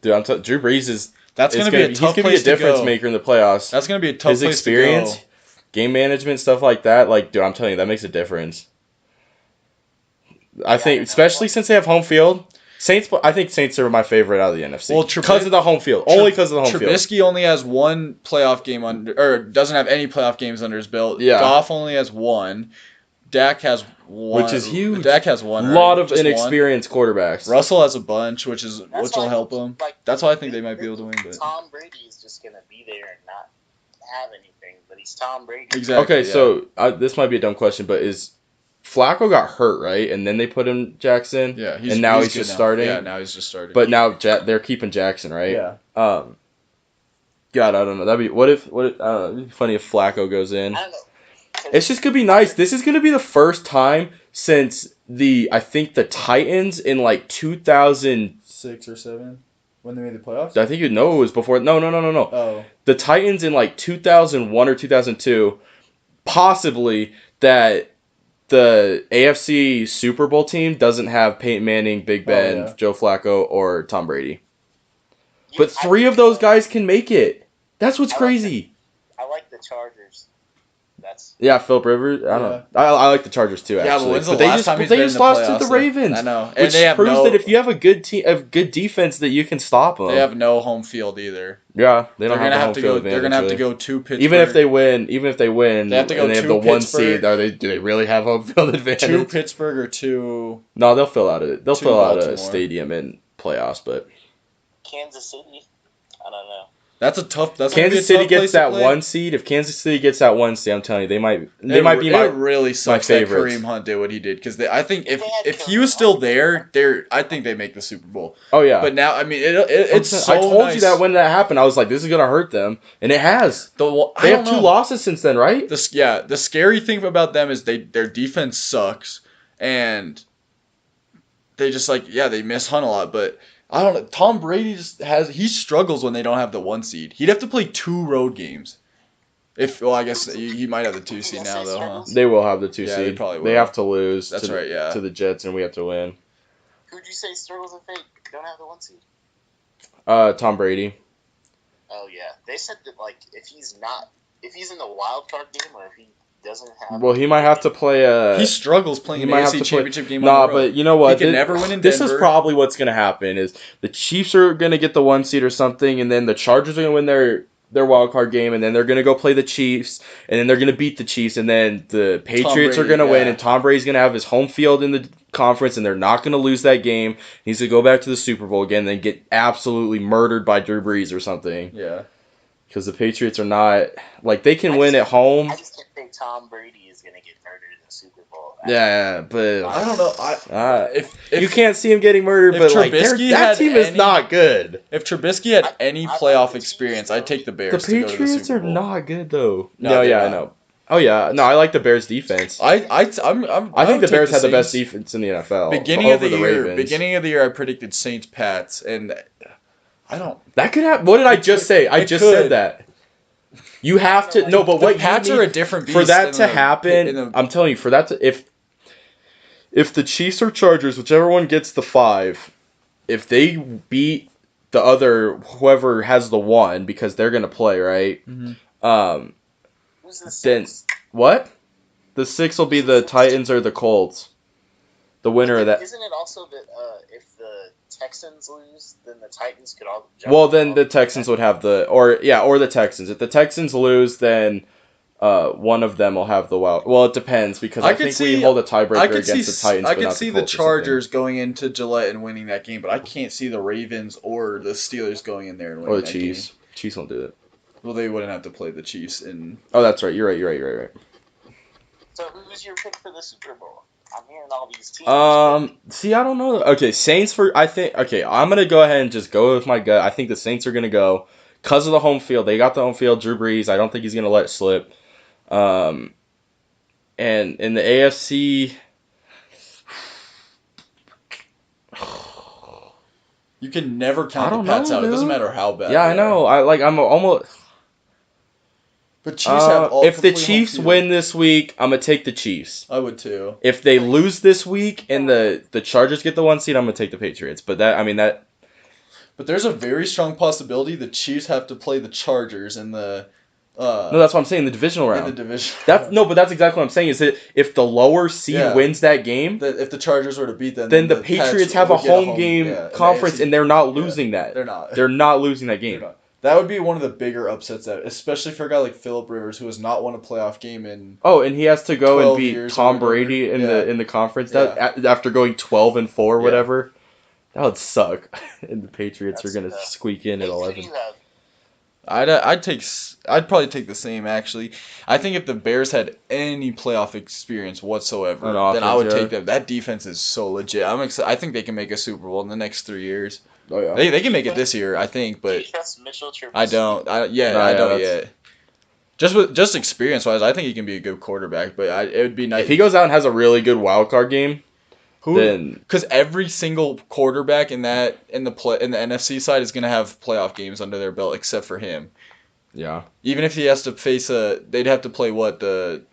Dude, Drew Brees is. That's going to be a tough place to go. He's going to be a difference maker in the playoffs. That's going to be a tough place to go. His experience, game management, stuff like that. Like, dude, I'm telling you, that makes a difference. I think, especially since they have home field. I think Saints are my favorite out of the NFC. Well, because of the home field. Only because of the home field. Trubisky only has one playoff game doesn't have any playoff games under his belt. Yeah. Goff only has one. Dak has one. Which is huge. Dak has one. A lot of inexperienced quarterbacks. Russell has a bunch, which will help him. That's why I think they might be able to win. But Tom Brady is just going to be there and not have anything, but he's Tom Brady. Exactly. Okay, so this might be a dumb question, but Flacco got hurt, right? And then they put him Jackson. Yeah, and now he's just starting. Yeah, now he's just starting. But now they're keeping Jackson, right? Yeah. God, I don't know. That'd be what if I don't know. It'd be funny if Flacco goes in. I don't know. It's just gonna be nice. This is gonna be the first time since I think the Titans in like 2006 or 7 when they made the playoffs. I think it was before. No. Oh. The Titans in like 2001 or 2002, possibly that. the AFC Super Bowl team doesn't have Peyton Manning, Big Ben, Joe Flacco, or Tom Brady. But 3 of those guys can make it. That's what's crazy. I like the Chargers. Philip Rivers. I don't know. I like the Chargers too, actually. Yeah, but when's the last time they just lost to the Ravens? I know. And which proves that if you have a good defense, that you can stop them. They have no home field either. Yeah, they don't have the home field advantage. They're gonna have to go to Pittsburgh. Even if they win, they have to go and they have the 1 seed. Do they really have home field advantage? To Pittsburgh or to? No, they'll fill out a stadium in playoffs, but Kansas City. I don't know. That's a tough. Kansas City gets that 1 seed. If Kansas City gets that 1 seed, I'm telling you, they might be my. It really sucks that Kareem Hunt did what he did because I think if he was still there, I think they make the Super Bowl. Oh yeah. But now, I mean, it's so I told nice. you that when that happened, I was like, this is gonna hurt them, and it has. They have 2 losses since then, right? The scary thing about them is their defense sucks, and they just they miss Hunt a lot, but. I don't know. Tom Brady he struggles when they don't have the 1 seed. He'd have to play 2 road games. I guess he might have the 2 seed now though, huh? They will have the 2 seed. They probably will. They have to lose. That's right. To the Jets, and we have to win. Who'd you say struggles if they don't have the 1 seed? Tom Brady. Oh yeah, they said that if he's in the wild card game or if he doesn't have. Well, he might have to play He struggles playing an AFC Championship game. Nah, but you know what? He can never win in Denver. This is probably what's gonna happen. Is the Chiefs are gonna get the 1 seed or something, and then the Chargers are gonna win their wild card game, and then they're gonna go play the Chiefs, and then they're gonna beat the Chiefs, and then the Patriots are gonna win, and Tom Brady's gonna have his home field in the conference, and they're not gonna lose that game. He's gonna go back to the Super Bowl again, and then get absolutely murdered by Drew Brees or something. Yeah. Because the Patriots are not they can win at home. I just can't think Tom Brady is gonna get murdered in the Super Bowl. Yeah, but I don't know. If you can't see him getting murdered, but that team is not good. If Trubisky had any playoff experience, I'd take the Bears. The Patriots are not good though. No, I know. Oh yeah, no, I like the Bears defense. I think the Bears had the best defense in the NFL. Beginning of the year, I predicted Saints Pats, and I don't. That could happen. What did I just say? I just said that. You have to but what Pats are a different beast for that to happen. I'm telling you, for that to if the Chiefs or Chargers, whichever one gets the 5, if they beat the other whoever has the 1 because they're gonna play right. Mm-hmm. Who's the 6? Then what? The 6 will be the Titans or the Colts. The winner of that. Isn't it also that if the Texans lose, then the Titans could all jump? Well, then the Texans would have or the Texans. If the Texans lose, then one of them will have the wild. Well, it depends because I think we hold a tiebreaker against the Titans. I could see the Chargers going into Gillette and winning that game, but I can't see the Ravens or the Steelers going in there and winning that game. Or the Chiefs. Chiefs won't do it. Well, they wouldn't have to play the Chiefs in. Oh, that's right. You're right. So who's your pick for the Super Bowl? I'm hearing all these teams. See, I don't know. Okay, Saints I'm going to go ahead and just go with my gut. I think the Saints are going to go because of the home field. They got the home field. Drew Brees, I don't think he's going to let it slip. And in the AFC, you can never count the Pats out. It doesn't matter how bad. Yeah, I know. I'm almost. But Chiefs have all if the Chiefs win this week, I'm gonna take the Chiefs. I would too. If they lose this week and the Chargers get the 1 seed, I'm gonna take the Patriots. But But there's a very strong possibility the Chiefs have to play the Chargers in the. No, that's what I'm saying. The divisional round. In the division. But that's exactly what I'm saying. Is that if the lower seed wins that game, if the Chargers were to beat them, then the Patriots have a home game conference, and they're not losing that. They're not. They're not losing that game. That would be one of the bigger upsets, especially for a guy like Philip Rivers, who has not won a playoff game in. Oh, and he has to go and beat Tom Brady in the conference after going 12-4 or whatever. That would suck. And the Patriots are gonna squeak in at 11. I'd probably take the same actually. I think if the Bears had any playoff experience whatsoever, then I would take them. That defense is so legit. I'm excited. I think they can make a Super Bowl in the next 3 years. Oh yeah, they can make it this year, I think, but I don't. I don't yet. Just experience wise, I think he can be a good quarterback. But it would be nice if he goes out and has a really good wild card game. Because every single quarterback in the NFC side is going to have playoff games under their belt, except for him. Yeah. Even if he has to face they'd have to play what the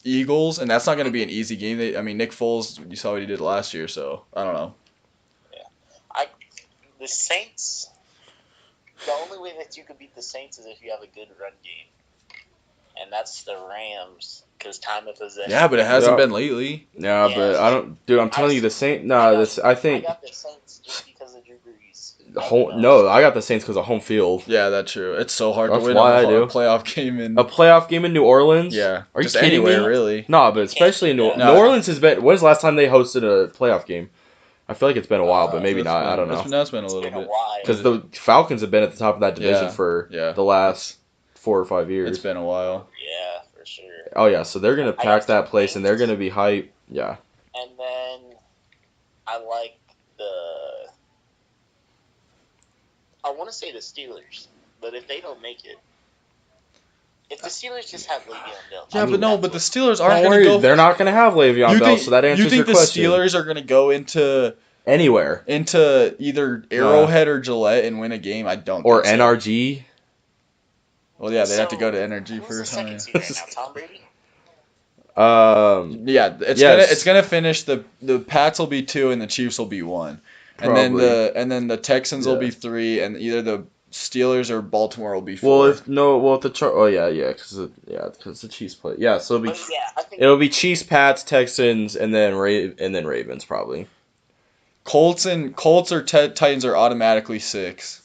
Eagles, and that's not going to be an easy game. Nick Foles, you saw what he did last year, so I don't know. Yeah. The Saints, the only way that you could beat the Saints is if you have a good run game. And that's the Rams, because time of possession. Yeah, but it hasn't been lately. Yeah, but I don't... Dude, I'm telling you, the Saints... I think... I got the Saints just because of Drew Brees. No, I got the Saints because of home field. Yeah, that's true. It's so hard That's to win why a playoff game in... A playoff game in New Orleans? Yeah. Are you just kidding anywhere, me? really. No, but especially in New Orleans has been... When's the last time they hosted a playoff game? I feel like it's been a while, but maybe not. I don't know. It's been a little bit. Because the Falcons have been at the top of that division for the last 4 or 5 years. It's been a while. Yeah, for sure. Oh, yeah, so they're going to pack that place, and they're going to be hype. Yeah. And then I like I want to say the Steelers, but if they don't make it, if the Steelers just have Le'Veon Bell. Yeah, but the Steelers aren't going to go. They're not going to have Le'Veon Bell, so that answers your question. You think the Steelers are going to go into anywhere, into either Arrowhead or Gillette and win a game? I don't. Or think NRG. So. Well, yeah, they have to go to NRG who's first. The second seed right now, Tom Brady. Yeah, it's gonna finish. The Pats will be 2 and the Chiefs will be 1, and then the Texans will be 3, and either the Steelers or Baltimore will be 4. Because the Chiefs play. Yeah, so it'll be Chiefs, Pats, Texans, and then Ravens probably. Colts or Titans are automatically 6.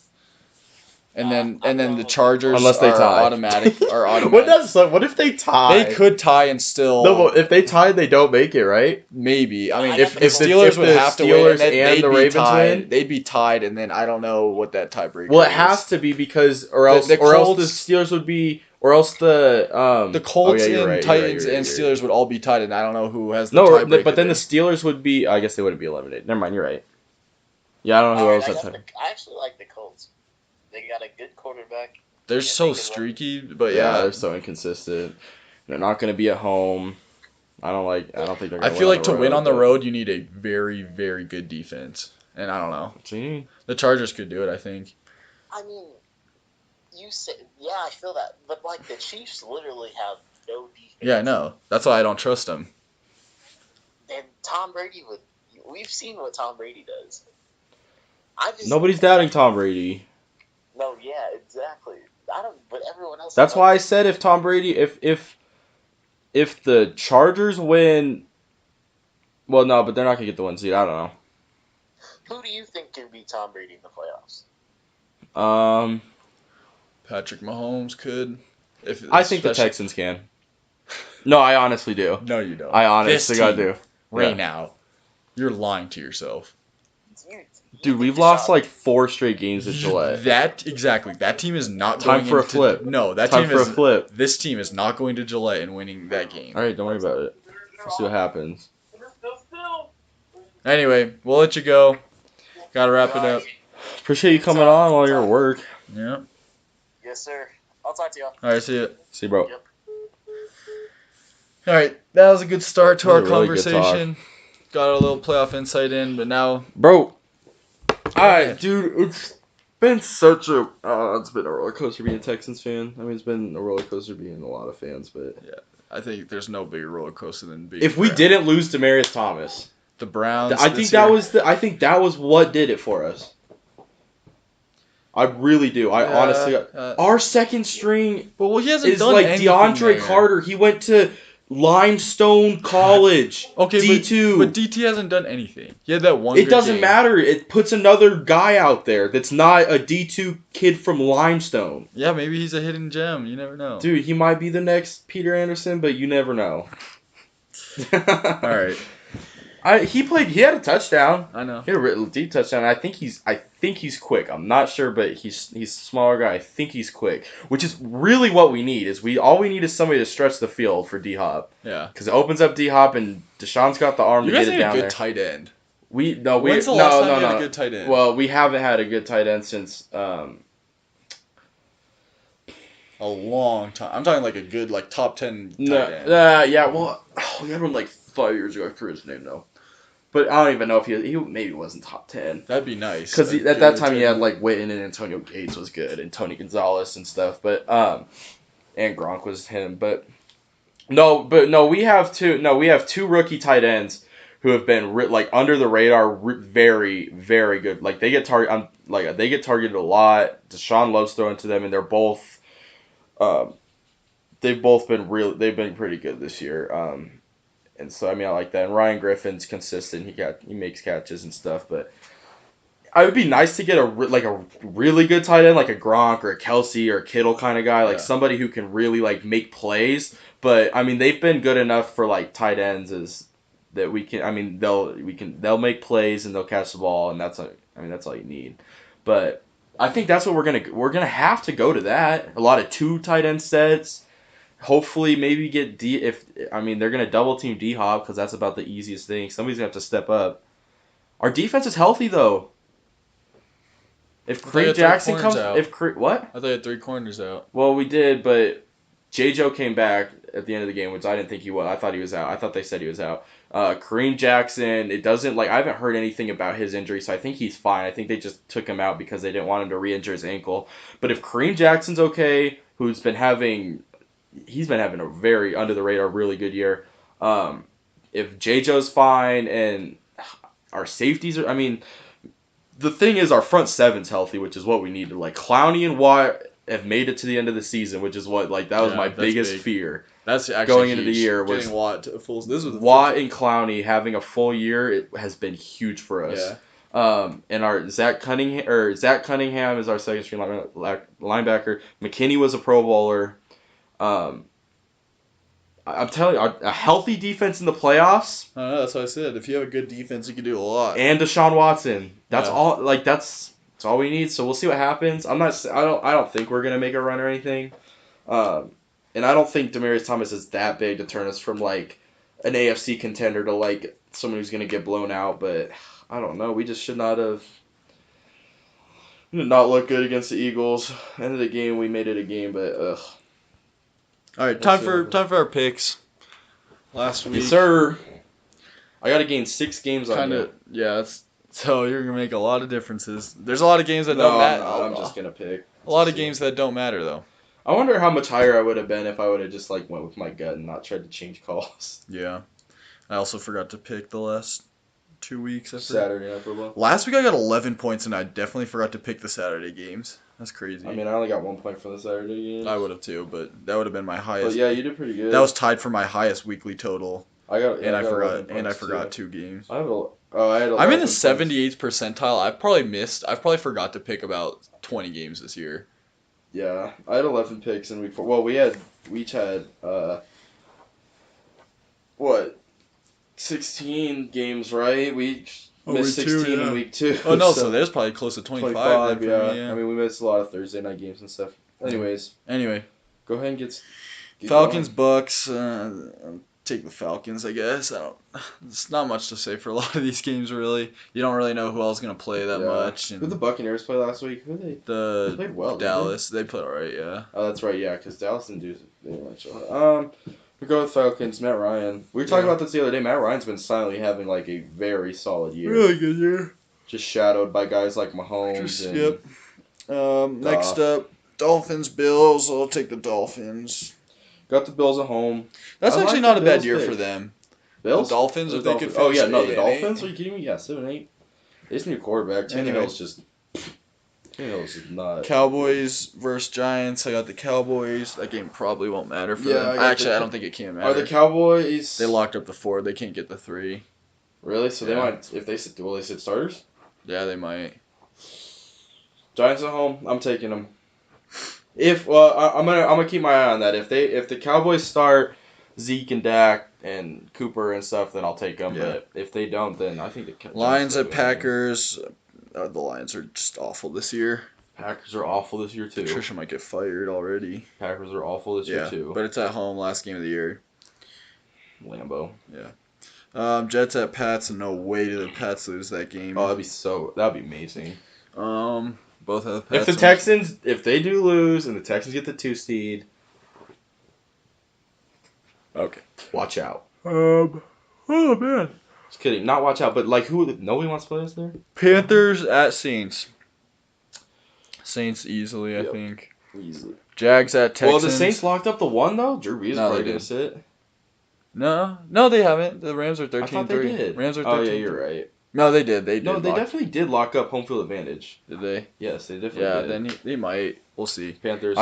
And then the Chargers unless they tie. Automatic. What if they tie? They could tie and still. No, but if they tie, they don't make it, right? Maybe. I mean, if the Steelers would have to win and the Ravens win, they'd be tied, and then I don't know what that tiebreaker is. Well, it has to be because, or else the Steelers would be, or else the Colts and Titans and Steelers would all be tied, and I don't know who has the tiebreaker. But then the Steelers would be. I guess they wouldn't be eliminated. Never mind, you're right. Yeah, I don't know who else has tied. I actually like the Colts. They got a good quarterback. They're so streaky, but they're so inconsistent. They're not going to be at home. I don't think they're going to win. I feel like to win on the road, you need a very, very good defense. And I don't know. Gee. The Chargers could do it, I think. I mean, you said, yeah, I feel that. But, like, the Chiefs literally have no defense. Yeah, I know. That's why I don't trust them. And Tom Brady would. We've seen what Tom Brady does. Nobody's doubting Tom Brady. No, yeah, exactly. But everyone else. That's why I said if Tom Brady, if the Chargers win, well, no, but they're not gonna get the 1 seed. I don't know. Who do you think can beat Tom Brady in the playoffs? Patrick Mahomes could. I think the Texans can. No, I honestly do. No, you don't. I honestly do. Right now, you're lying to yourself. Dude, we've lost like 4 straight games at Gillette. That team is not time for a flip. No, that time team for is a flip. This team is not going to Gillette and winning that game. All right, don't worry about it. We'll see what happens. Anyway, we'll let you go. Gotta wrap it up. Appreciate you coming on while you're at work. Yeah. Yes, sir. I'll talk to y'all. All right, see you. See you, bro. Yep. All right, that was a good start to our conversation. Got a little playoff insight in, but now, bro. Alright, dude, it's been it's been a roller coaster being a Texans fan. I mean, it's been a roller coaster being a lot of fans, but yeah, I think there's no bigger roller coaster than being. If we didn't lose Demaryius Thomas, the Browns, I think that was what did it for us. I really do. I honestly, our second string, well, he hasn't is done like anything DeAndre there. Carter. He went to Limestone College. Okay, D2. But DT hasn't done anything. He had that one. It doesn't matter. It puts another guy out there that's not a D2 kid from Limestone. Yeah, maybe he's a hidden gem. You never know. Dude, he might be the next Peter Anderson, but you never know. All right. He had a touchdown. I know. He had a deep touchdown. I think he's quick. I'm not sure, but he's a smaller guy. I think he's quick, which is really what we need. All we need is somebody to stretch the field for D-Hop. Yeah. Because it opens up D-Hop, and Deshaun's got the arm to get it down there. You guys need a good tight end. When's the last time you had a good tight end? Well, we haven't had a good tight end since a long time. I'm talking like a good top 10 tight end. Yeah. Well, we had one like 5 years ago. I forget his name though. But I don't even know if he maybe wasn't top 10. That'd be nice. Because at that time he had like Witten and Antonio Gates was good and Tony Gonzalez and stuff. But and Gronk was him. But We have two rookie tight ends who have been under the radar, very, very good. Like they get targeted a lot. Deshaun loves throwing to them, and they're both, they've been pretty good this year. And so I mean I like that. And Ryan Griffin's consistent. He makes catches and stuff, but. I would be nice to get a really good tight end, like a Gronk or a Kelsey or a Kittle kind of guy, like somebody who can really make plays. But I mean, they've been good enough for tight ends is that we can. I mean, they'll make plays and they'll catch the ball, and that's all you need. But I think that's what we're gonna have to go to that. A lot of 2 tight end sets. Hopefully, maybe get they're gonna double team D-Hop because that's about the easiest thing. Somebody's gonna have to step up. Our defense is healthy though. If Craig Jackson comes, what? I thought you had 3 corners out. Well, we did, but J-Joe came back at the end of the game, which I didn't think he was. I thought he was out. I thought they said he was out. Kareem Jackson, it doesn't I haven't heard anything about his injury, so I think he's fine. I think they just took him out because they didn't want him to re-injure his ankle. But if Kareem Jackson's okay, he's been having a very under the radar, really good year. If J-Joe's fine and our safeties are, the thing is, our front seven's healthy, which is what we needed. Clowney and Watt have made it to the end of the season, which is what that was my biggest fear. That's actually going huge. Into the year was getting Watt to a full. This was Watt and Clowney having a full year. It has been huge for us. Yeah. And our Zach Cunningham is our second string linebacker. McKinney was a Pro Bowler. I'm telling you, a healthy defense in the playoffs. That's what I said. If you have a good defense, you can do a lot. And Deshaun Watson. That's all. That's all we need. So we'll see what happens. I don't think we're gonna make a run or anything. And I don't think Demaryius Thomas is that big to turn us from an AFC contender to someone who's gonna get blown out. But I don't know. We just should not have. Did not look good against the Eagles. End of the game, we made it a game, but ugh. All right, time for our picks. Last week, yes, sir. I got to gain 6 games on you. Yeah, so you're gonna make a lot of differences. There's a lot of games that don't matter. I'm just gonna pick. A lot of games that don't matter though. I wonder how much higher I would have been if I would have just went with my gut and not tried to change calls. Yeah, I also forgot to pick the last 2 weeks. Saturday Night Football. Last week I got 11 points and I definitely forgot to pick the Saturday games. That's crazy. I only got 1 point for the Saturday games. I would have too, but that would have been my highest. But yeah, you did pretty good. That was tied for my highest weekly total. I forgot 2 games. I'm in the 78th percentile. I've probably forgot to pick about 20 games this year. Yeah, I had 11 picks in week 4. Well, we each had 16 games, right? We missed 16 in week 2. Oh no, so there's probably close to 25 yeah. We missed a lot of Thursday night games and stuff. Anyways, go ahead and get Falcons Bucks. Take the Falcons, I guess. It's not much to say for a lot of these games, really. You don't really know who else is going to play that much. Who did the Buccaneers play last week? They played well. Dallas. They played all right, yeah. Oh, that's right, yeah, because Dallas didn't do much. We go with Falcons. Matt Ryan. We were talking about this the other day. Matt Ryan's been silently having a very solid year. Really good year. Just shadowed by guys like Mahomes. Next up, Dolphins, Bills. I'll take the Dolphins. Got the Bills at home. That's actually not a bad year for them. Bills? The Dolphins, if they could finish the Dolphins? Are you kidding me? Yeah, 7-8. They just need a quarterback. Tannehill's just not. Cowboys versus Giants. I got the Cowboys. That game probably won't matter for them. I don't think it can matter. Are the Cowboys... They locked up the 4. They can't get the 3. Really? So they might... Will they sit starters? Yeah, they might. Giants at home. I'm taking them. I'm gonna keep my eye on that. If the Cowboys start Zeke and Dak and Cooper and stuff, then I'll take them. Yeah. But if they don't, then I think the Lions at Packers. The Lions are just awful this year. Packers are awful this year too. Patricia might get fired already. Packers are awful this year too. But it's at home, last game of the year. Lambeau. Yeah. Jets at Pats, and no way do the Pats lose that game. Oh, that'd be amazing. Both have the Pats. If they do lose and the Texans get the 2 seed, okay, watch out. Oh man. Just kidding, not watch out, but who? Nobody wants to play us there. Panthers at Saints. Saints easily, I think. Easily. Jags at Texans. Well, the Saints locked up the 1 though. Drew Brees is probably gonna sit. No, they haven't. The Rams are 13-3. I thought they did. Rams are 13-3. Oh, yeah, you're right. No, they did. They definitely did lock up home field advantage. Did they? Yes, they definitely yeah, did. Yeah, then they might. We'll see. Panthers.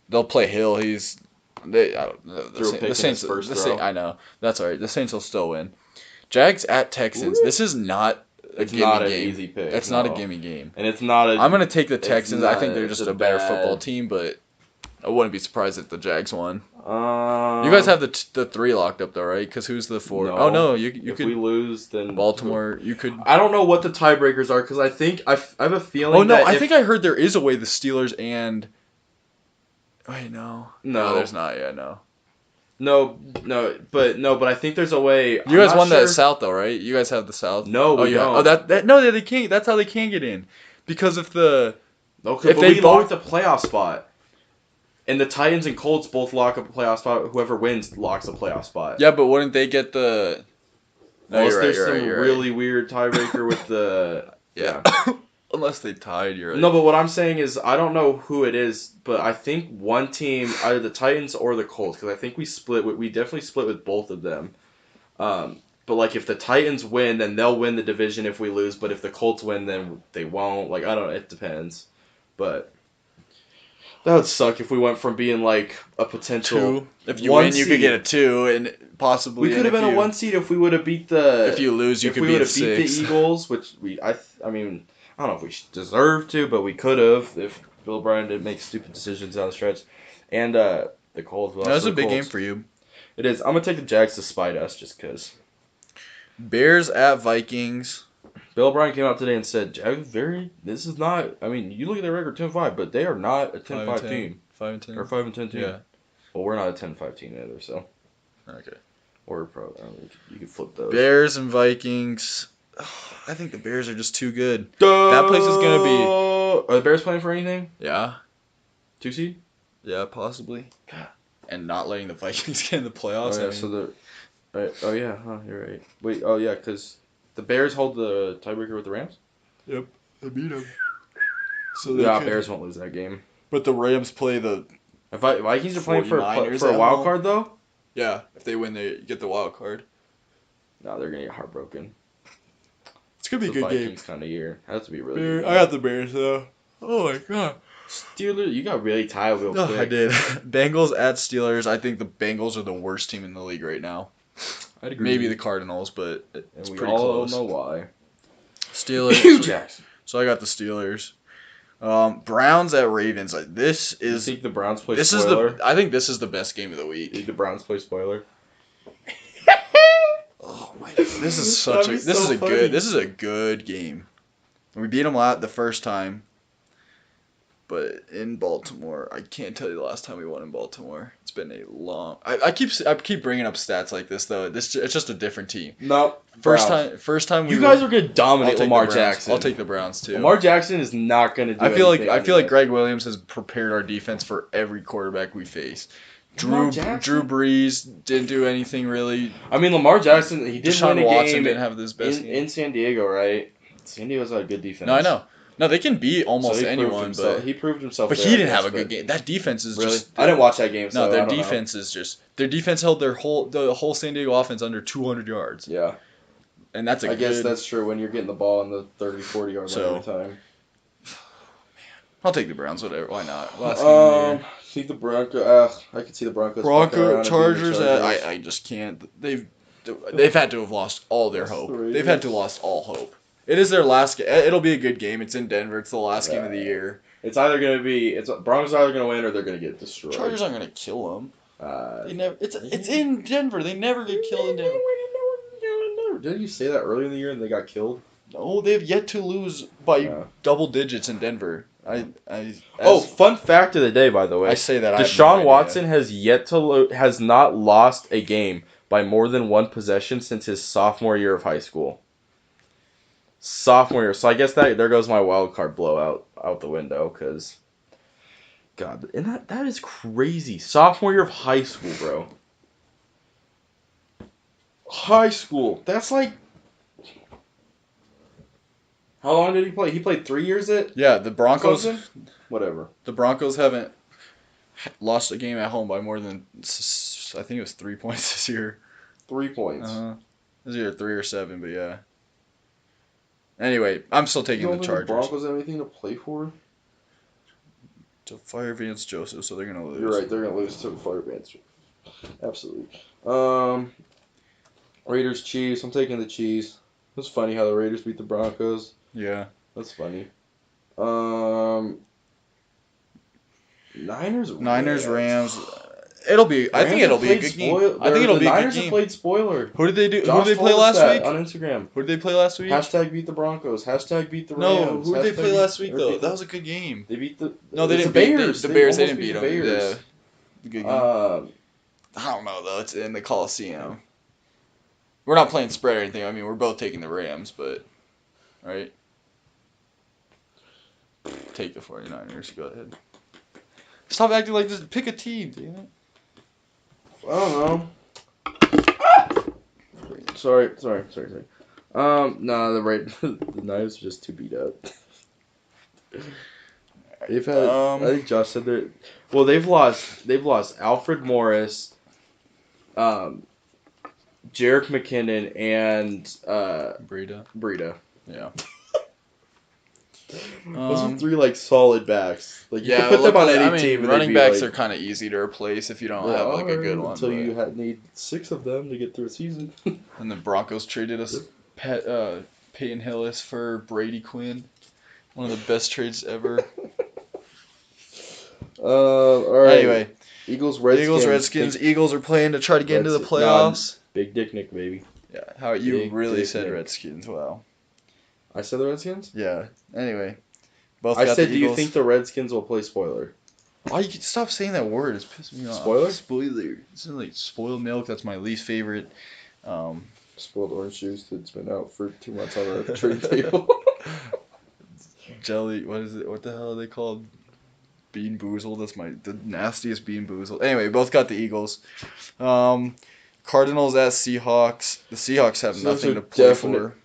They'll play Hill. I don't know. The Saints first throw. I know. That's all right. The Saints will still win. Jags at Texans. This is not It's not an game. easy pick. It's not a gimme game. And it's not a... I'm going to take the Texans. I think they're it's just a better football team, but I wouldn't be surprised if the Jags won. You guys have the 3 locked up, though, right? Because who's the 4? No. Oh, no. You if could... we lose, then... Baltimore, you could... I don't know what the tiebreakers are, because I think... I have a feeling I think I heard there is a way the Steelers and... Wait, no. No, there's not. Yeah, no. But I think there's a way. You guys won that South though, right? You guys have the South. No, we don't. No, they can't. That's how they can get in, because if we lock the playoff spot, and the Titans and Colts both lock up a playoff spot, whoever wins locks a playoff spot. Yeah, but wouldn't they get the? No, unless there's some really weird tiebreaker with the yeah. Unless they tied, you're right. No, but what I'm saying is I don't know who it is, but I think one team, either the Titans or the Colts, because I think we definitely split with both of them. But like if the Titans win, then they'll win the division if we lose. But if the Colts win, then they won't. Like I don't know, it depends. But that would suck if we went from being like a potential 2. If you win, you could get a 2, and possibly we could have been a 1 seed if we would have beat the. If you lose, you could be a 6. Beat the Eagles, which I mean. I don't know if we deserve to, but we could have if Bill O'Brien didn't make stupid decisions down the stretch. And the Colts. That was a big game for you. It is. I'm going to take the Jags to spite us just because. Bears at Vikings. Bill O'Brien came out today and said, Jags, this is not, I mean, you look at their record 10-5, but they are not a 10-5 team. 5-10. Or 5-10 team. Yeah. Well, we're not a 10-5 team either, so. Okay. Or probably, you could flip those. Bears and Vikings. I think the Bears are just too good. That place is going to be... Are the Bears playing for anything? Yeah. 2 seed? Yeah, possibly. God. And not letting the Vikings get in the playoffs. Oh, yeah, so you're right. Wait, oh, yeah, because the Bears hold the tiebreaker with the Rams? Yep, they beat them. So Bears won't lose that game. But the Rams play the... Vikings are playing for a wild card, though? Yeah, if they win, they get the wild card. No, they're going to get heartbroken. It's going to be a good game. Vikings kind of year. Has to be really good. I got the Bears, though. Oh, my God. Steelers, you got really tired real quick. I did. Bengals at Steelers. I think the Bengals are the worst team in the league right now. I'd agree. Maybe the Cardinals, but it's pretty close. We all know why. Steelers. So I got the Steelers. Browns at Ravens. This is. You think the Browns play spoiler? I think this is the best game of the week. You think the Browns play spoiler? Oh my God! This is a good game. We beat them the first time, but in Baltimore, I can't tell you the last time we won in Baltimore. It's been a long. I keep bringing up stats like this though. It's just a different team. No, first time. You guys are gonna dominate Lamar Jackson. I'll take the Browns too. Lamar Jackson is not gonna do. I feel like Greg Williams has prepared our defense for every quarterback we face. Drew Brees didn't do anything really. I mean, Lamar Jackson, he did win a Watson game didn't have his best game. In San Diego, right? San Diego's got a good defense. No, I know. No, they can beat almost anyone, but he proved himself. But he didn't have a good game. That defense is really? just. I didn't watch that game. So their defense is just. Their defense held the whole San Diego offense under 200 yards. Yeah, and that's I guess that's true when you're getting the ball in the 30-40 yard line every time. I'll take the Browns. Whatever. Why not? Last game of the year. See the Broncos. I can see the Broncos. Chargers. I just can't. They've had to have lost all their hope. They've had to have lost all hope. It is their last game. It'll be a good game. It's in Denver. It's the last game of the year. It's either gonna be Broncos are either gonna win or they're gonna get destroyed. Chargers aren't gonna kill them. They never. It's in Denver. They never get killed in Denver. Didn't you say that earlier in the year and they got killed? No, they've yet to lose by double digits in Denver. Fun fact of the day, by the way. I say that. Deshaun Watson has not lost a game by more than one possession since his sophomore year of high school. So I guess there goes my wild card blowout out the window, because God, and that is crazy. Sophomore year of high school, bro. High school. That's like. How long did he play? He played 3 years at. Yeah, the Broncos. Clemson? Whatever. The Broncos haven't. lost a game at home by more than, I think it was 3 points this year. 3 points. It was either 3 or 7, but yeah. Anyway, I'm still taking the Chargers. The Broncos have anything to play for? To fire Vance Joseph, so they're gonna lose. You're right, they're gonna lose to fire Vance Joseph. Absolutely. Raiders Chiefs. I'm taking the Chiefs. It was funny how the Raiders beat the Broncos. Yeah, that's funny. Niners Rams. It'll be. I think it'll be a good game. I think it'll be a good game. The Niners have played spoiler. Who did they do? Who did they play last week? On Instagram. Who did they play last week? Hashtag beat the Broncos. Hashtag beat the Rams. No, who did they play last week though? That was a good game. They beat the. No, they didn't beat the Bears. The Bears. They didn't beat them. Yeah. Good game. I don't know though. It's in the Coliseum. We're not playing spread or anything. I mean, we're both taking the Rams, but right. Take the 49ers. Go ahead. Stop acting like this. Pick a team, damn it. I don't know. Sorry. Nah, the Niners are just too beat up. They've had. I think Josh said that. Well, they've lost Alfred Morris, Jerick McKinnon, and Breida. Yeah. Those are 3 solid backs. You can put them on any team. Running backs are kind of easy to replace if you don't have a good one. So you need 6 of them to get through a season. And the Broncos traded us Peyton Hillis for Brady Quinn, one of the best trades ever. All right. Anyway, Eagles Redskins. Eagles are playing to try to get into the playoffs. Big Dick Nick, baby. Yeah. How you really said Nick. Redskins? Wow. I said the Redskins? Yeah. Anyway, both. I said, do you think the Redskins will play spoiler? Oh, you can stop saying that word. It's pissing me off. Spoiler. It's like spoiled milk. That's my least favorite. Spoiled orange juice that's been out for 2 months on the trade table. Jelly. What is it? What the hell are they called? Bean Boozled. That's the nastiest Bean Boozled. Anyway, both got the Eagles. Cardinals at Seahawks. The Seahawks have nothing to play for.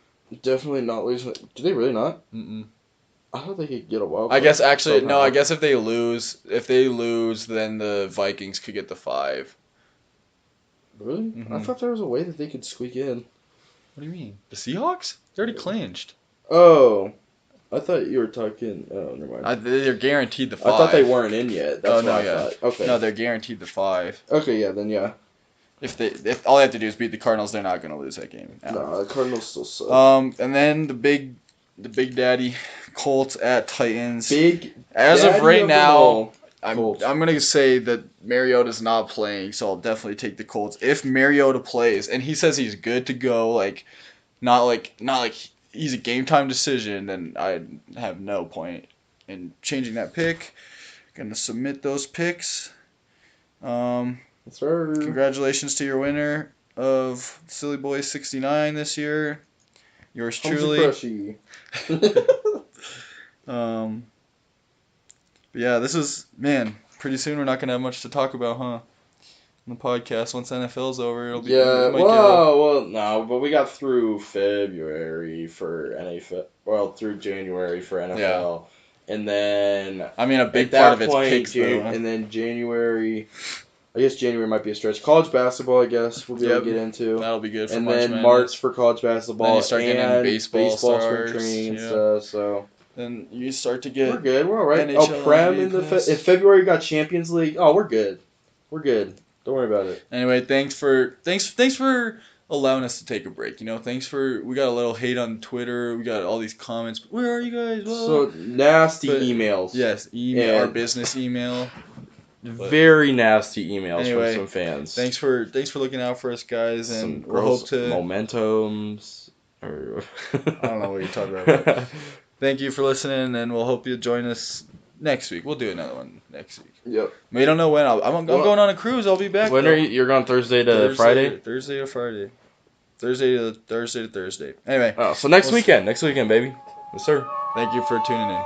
Definitely not losing. Do they really not? Mm-mm. I thought they could get a wild card. I guess actually no. I guess if they lose, then the Vikings could get the 5. Really? Mm-hmm. I thought there was a way that they could squeak in. What do you mean? The Seahawks? They already clinched. Oh, I thought you were talking. Oh, never mind. They're guaranteed the 5. I thought they weren't in yet. That's what I thought. Okay. No, they're guaranteed the 5. Okay, yeah, then yeah. If all they have to do is beat the Cardinals, they're not going to lose that game. No, the Cardinals still suck. And then the big daddy Colts at Titans. As of right now, I'm going to say that Mariota's not playing, so I'll definitely take the Colts. If Mariota plays and he says he's good to go, not like he's a game time decision, then I have no point in changing that pick. Going to submit those picks. Sir. Congratulations to your winner of Silly Boy 69 this year. Yours truly. But yeah, this is, pretty soon we're not going to have much to talk about, huh? On the podcast. Once NFL's over, it'll be... Yeah, no, but we got through February for NFL, through January for NFL. Yeah. And then... a big part of it's picks, though. And then January... I guess January might be a stretch. College basketball, I guess, we'll be able to get into. That'll be good for and March then Madness. March for college basketball. Then you start getting into baseball spring training and stuff, so... Then you start to get... We're good, we're alright. Prem in February got Champions League. Oh, we're good. We're good. Don't worry about it. Anyway, thanks for allowing us to take a break. We got a little hate on Twitter. We got all these comments. Where are you guys? Whoa. So, nasty emails. Yes, our business email. Very nasty emails from some fans. Thanks for looking out for us, guys, and we'll hope to momentums. Or I don't know what you're talking about. Thank you for listening, and we'll hope you join us next week. We'll do another one next week. Yep. We don't know when. I'm going on a cruise. I'll be back. When are you? You're going Thursday to Friday. Thursday to Friday. Thursday to Thursday. Anyway. Oh, so next weekend, baby. Yes, sir. Thank you for tuning in.